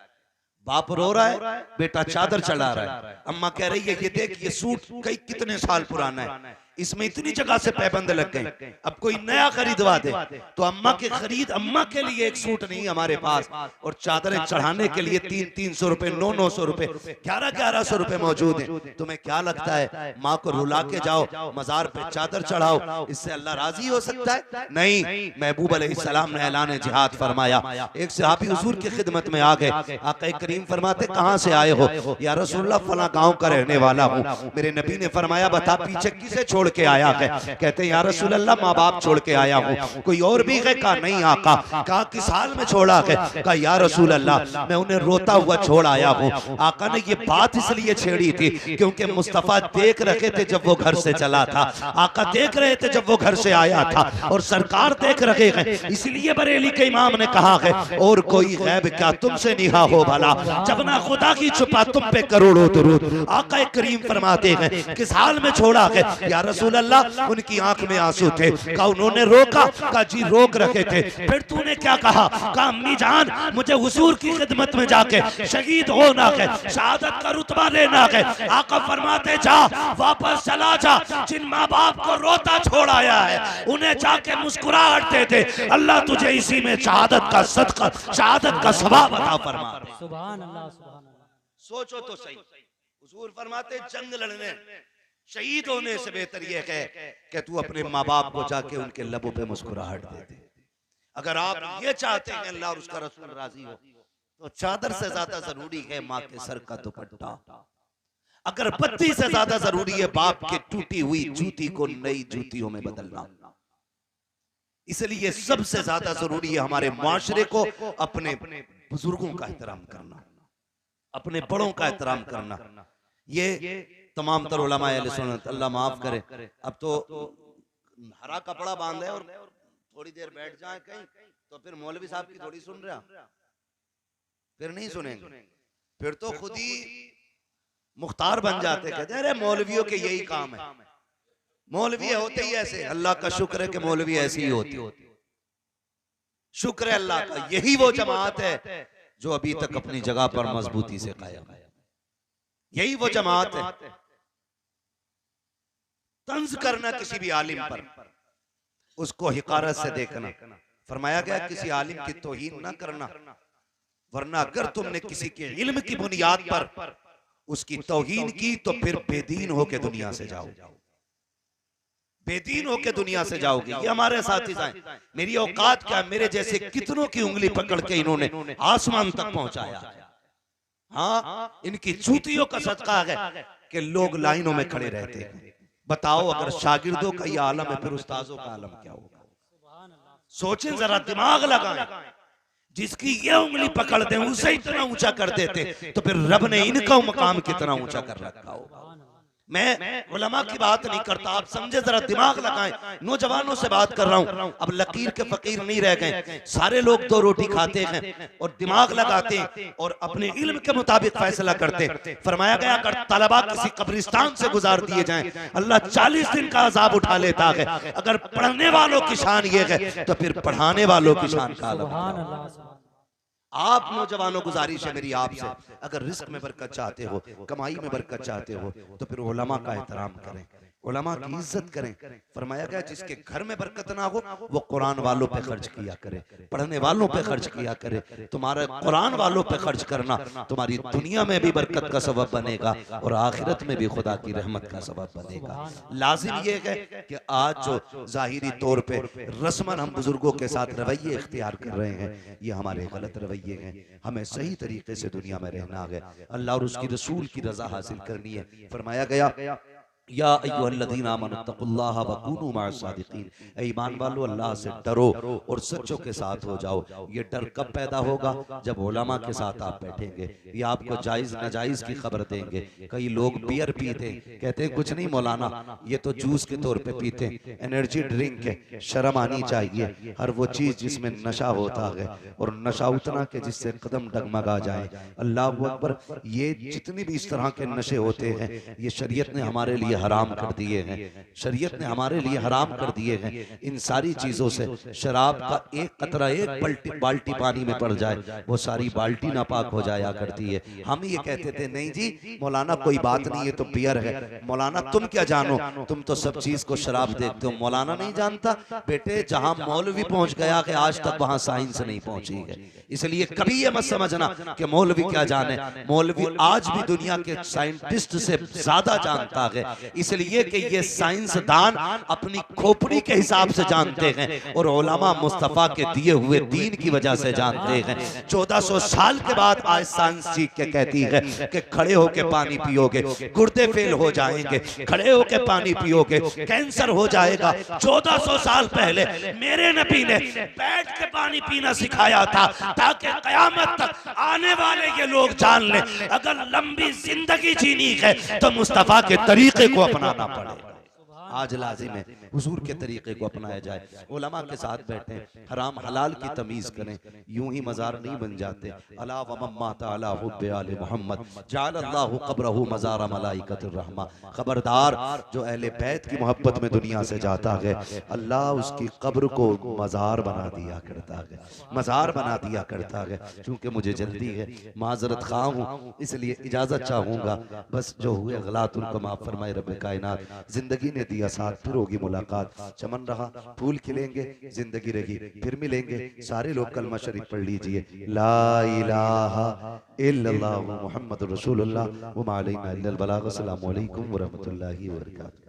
बाप रो रहा है, बेटा चादर चढ़ा रहा है। अम्मा कह रही है ये देख ये सूट कई कितने साल पुराना है, इसमें इतनी जगह से पैबंद लग गए, अब कोई नया खरीदवा दे। तो अम्मा के खरीद, अम्मा के लिए एक सूट नहीं हमारे पास, और चादरें चढ़ाने के लिए 300-300 रुपए, 900 रुपए, 1100 रुपए मौजूद हैं। तुम्हें क्या लगता है माँ को रुला के जाओ, मजार पे चादर चढ़ाओ, इससे अल्लाह राजी हो सकता है? नहीं। महबूब अलैहिस्सलाम ने ऐलान जिहाद फरमाया। एक सहाबी हुजूर की खिदमत में आ गए। आका करीम फरमाते कहां से आए हो? या रसूलुल्लाह फला गांव का रहने वाला हूं। मेरे नबी ने फरमाया बता पीछे किसे छोड़ के आया है? कहते हैं या रसूल अल्लाह माँ बाप छोड़ के आया हूँ। कोई और भी है? कहा नहीं आका। कहा किस हाल में छोड़ा है? कहा या रसूल अल्लाह मैं उन्हें रोता हुआ छोड़ आया हूँ। आका ने ये बात इसलिए छेड़ी थी क्योंकि मुस्तफा देख रहे थे जब वो घर से चला था, आका देख रहे थे जब वो घर से आया था, और सरकार देख रहे हैं, इसलिए बरेली के इमाम ने कहा है और कोई गैब क्या तुमसे निहा हो भला, जब ना खुदा की छुपा तुम पे करोड़ों दुरूद। आका करीम फरमाते हैं किस हाल में छोड़ा है? या रसूल अल्लाह उनकी आंख में आंसू थे। कहा उन्होंने रोका? कहा जी रोक रखे थे। फिर तूने क्या कहा? कहा अम्मी जान मुझे हुजूर की खिदमत में जाके शहीद होना है, शहादत का रुतबा लेना है। आका फरमाते जा वापस चला जा, जिन माँ बाप को रोता छोड़ आया है उन्हें जाके मुस्कुराहट दे दे, अल्लाह तुझे इसी में शहादत का सदका, शहादत का सवाब अता फरमा दे। सुभान अल्लाह, सुभान अल्लाह। सोचो तो सही, हुजूर फरमाते जंग लड़ने शहीद होने से बेहतर यह है कि तू अपने माँ बाप को जाके उनके लबों पे मुस्कुराहट दे दे। अगर आप ये चाहते हैं अल्लाह और उसका रसूल राजी हो, तो चादर से ज्यादा जरूरी है माँ के सर का दुपट्टा। अगर बत्ती से ज्यादा जरूरी है बाप की टूटी हुई जूती को नई जूतियों में बदलना। इसलिए सबसे ज्यादा जरूरी है हमारे माशरे को अपने बुजुर्गों का एहतराम करना, अपने बड़ों का एहतराम करना। ये तमाम तर उलमा अहले सुन्नत, अल्लाह माफ करे, अब तो हरा कपड़ा बांधे और थोड़ी देर बैठ जाए कहीं तो फिर मौलवी साहब की थोड़ी सुन रहा, फिर नहीं सुनेंगे, फिर तो खुद ही मुख्तार बन जाते, कहते अरे मौलवियों के यही काम है। मौलवी होते ही ऐसे, अल्लाह का शुक्र है कि मौलवी ऐसे ही होते। शुक्र है अल्लाह का, यही वो जमात है जो अभी तक अपनी जगह पर मजबूती से कायम है। यही वो जमात है। तंज करना किसी भी आलिम पर, उसको हिकारत से देखना, फरमाया गया किसी आलिम की तौहीन ना करना, वरना अगर तुमने किसी के इल्म की बुनियाद पर उसकी तौहीन की तो फिर बेदीन होके दुनिया से जाओ, बेदीन होके दुनिया से जाओगे। ये हमारे साथी हैं, मेरी औकात क्या, मेरे जैसे कितनों की उंगली पकड़ के इन्होंने आसमान तक पहुंचाया। हाँ, इनकी जूतियों का सदका है कि लोग लाइनों में खड़े रहते हैं। बताओ अगर शागिर्दों का ये आलम है, फिर उस्ताजों का आलम क्या होगा? सोचें जरा, दिमाग लगाएं। जिसकी ये उंगली पकड़ दें उसे इतना ऊंचा कर देते, तो फिर रब ने इनका मकाम कितना ऊंचा कर रखा होगा। मैं उलमा की बात नहीं करता, आप समझे, जरा दिमाग लगाएं। नौजवानों से बात कर रहा हूं। अब लकीर के फकीर नहीं रह गए, सारे लोग दो रोटी खाते हैं और दिमाग लगाते हैं और अपने इल्म के मुताबिक फैसला करते हैं। फरमाया गया अगर तलबा किसी कब्रिस्तान से गुजार दिए जाएं, अल्लाह 40 दिन का अजाब उठा लेता है। अगर पढ़ने वालों की शान ये है तो फिर पढ़ाने वालों की शान का अलग। आप नौजवानों गुजारिश है मेरी आपसे, अगर रिस्क में बरकत चाहते हो, कमाई में बरकत चाहते हो, तो फिर उलमा का एहतराम करें, उलमा की इज्जत करें। फरमाया गया जिसके घर में बरकत ना हो वो कुरान वालों पे खर्च किया करे, पढ़ने वालों पे खर्च किया करे। तुम्हारे कुरान वालों पे खर्च करना तुम्हारी दुनिया में भी बरकत का सबब बनेगा और आखिरत में भी खुदा की रहमत का सबब बनेगा। लाजिम ये है कि आज जो जाहिरी तौर पे रस्मन हम बुजुर्गों के साथ रवैये इख्तियार कर रहे हैं, ये हमारे गलत रवैये हैं। हमें सही तरीके से दुनिया में रहना है, अल्लाह और उसकी रसूल की रजा हासिल करनी है। फरमाया गया या अय्युहल्लज़ीना आमनुत्तकुल्लाह वकूनू मअस-सादिकीन, ऐ ईमान वालो अल्लाह से डरो और सच्चों के साथ हो जाओ। ये डर कब पैदा होगा? जब उलमा के साथ आप बैठेंगे, ये आपको जायज़ नाजायज़ की खबर देंगे। कई लोग बियर पीते, कहते हैं कुछ नहीं मौलाना, ये तो जूस के तौर पे पीते, एनर्जी ड्रिंक है। शर्म आनी चाहिए। हर वो चीज़ जिसमें नशा होता है और नशा उतना के जिससे कदम डगमगा जाए। अल्लाह अकबर, ये जितने भी इस तरह के नशे होते हैं ये शरीयत ने हमारे लिए हराम कर दिए हैं, शरीयत ने हमारे लिए हराम कर दिए हैं। इन सारी चीजों से शराब का एक कतरा एक बाल्टी पानी में पड़ जाए वो सारी बाल्टी नापाक हो जाया करती है। हम ये कहते थे नहीं जी मौलाना कोई बात नहीं है तो बियर है। मौलाना तुम क्या जानो, तुम तो सब चीज को शराब देखते हो। मौलाना नहीं जानता बेटे, जहां मौलवी पहुंच गया कि आज तक वहां साइंस नहीं पहुंची है। इसलिए कभी ये मत समझना कि मौलवी क्या जाने। मौलवी आज भी दुनिया के साइंटिस्ट से ज्यादा जानता है, इसलिए कि ये साइंसदान अपनी खोपड़ी के हिसाब से जानते हैं और उलमा मुस्तफा के दिए हुए दीन की वजह से जानते हैं। 1400 साल के बाद आज साइंस सीख के कहती है कि खड़े होके पानी पियोगे गुर्दे फेल हो जाएंगे, खड़े होके पानी पियोगे कैंसर हो जाएगा। 1400 साल पहले मेरे नबी ने बैठ के पानी पीना सिखाया था ताकि कयामत तक आने वाले ये लोग जान लें अगर लंबी जिंदगी जीनी है तो मुस्तफा के तरीके को अपनाना पड़ेगा। आज लाजिम है हुजूर के तरीके को अपनाया जाए, उलमा के साथ बैठें, हराम हलाल की तमीज करें। यूं ही मजार नहीं बन जाते। अला व मम्मा तआला हुब्बे आले मोहम्मद जअलल्लाहु क़ब्रहु मज़ार मलाइकतिर रहमा। खबरदार जो अहले बैत की मोहब्बत में दुनिया से जाता है अल्लाह उसकी कब्र को मजार बना दिया करता है, मजार बना दिया करता है। क्योंकि मुझे जल्दी है, माजरत खा हूँ, इसलिए इजाजत चाहूंगा। बस जो हुए गलत उनको माफ फरमाए रब कायनात। जिंदगी ने दिया साथ, फिर होगी मुलाकात। चमन रहा फूल खिलेंगे, जिंदगी रही फिर मिलेंगे। सारे लोग कलमा शरीफ पढ़ लीजिए, ला इलाहा इल्लल्लाह मुहम्मदुर रसूलुल्लाह व मा अलैना इल्लल बलाग। अस्सलामु अलैकुम व रहमतुल्लाहि व बरकातहू।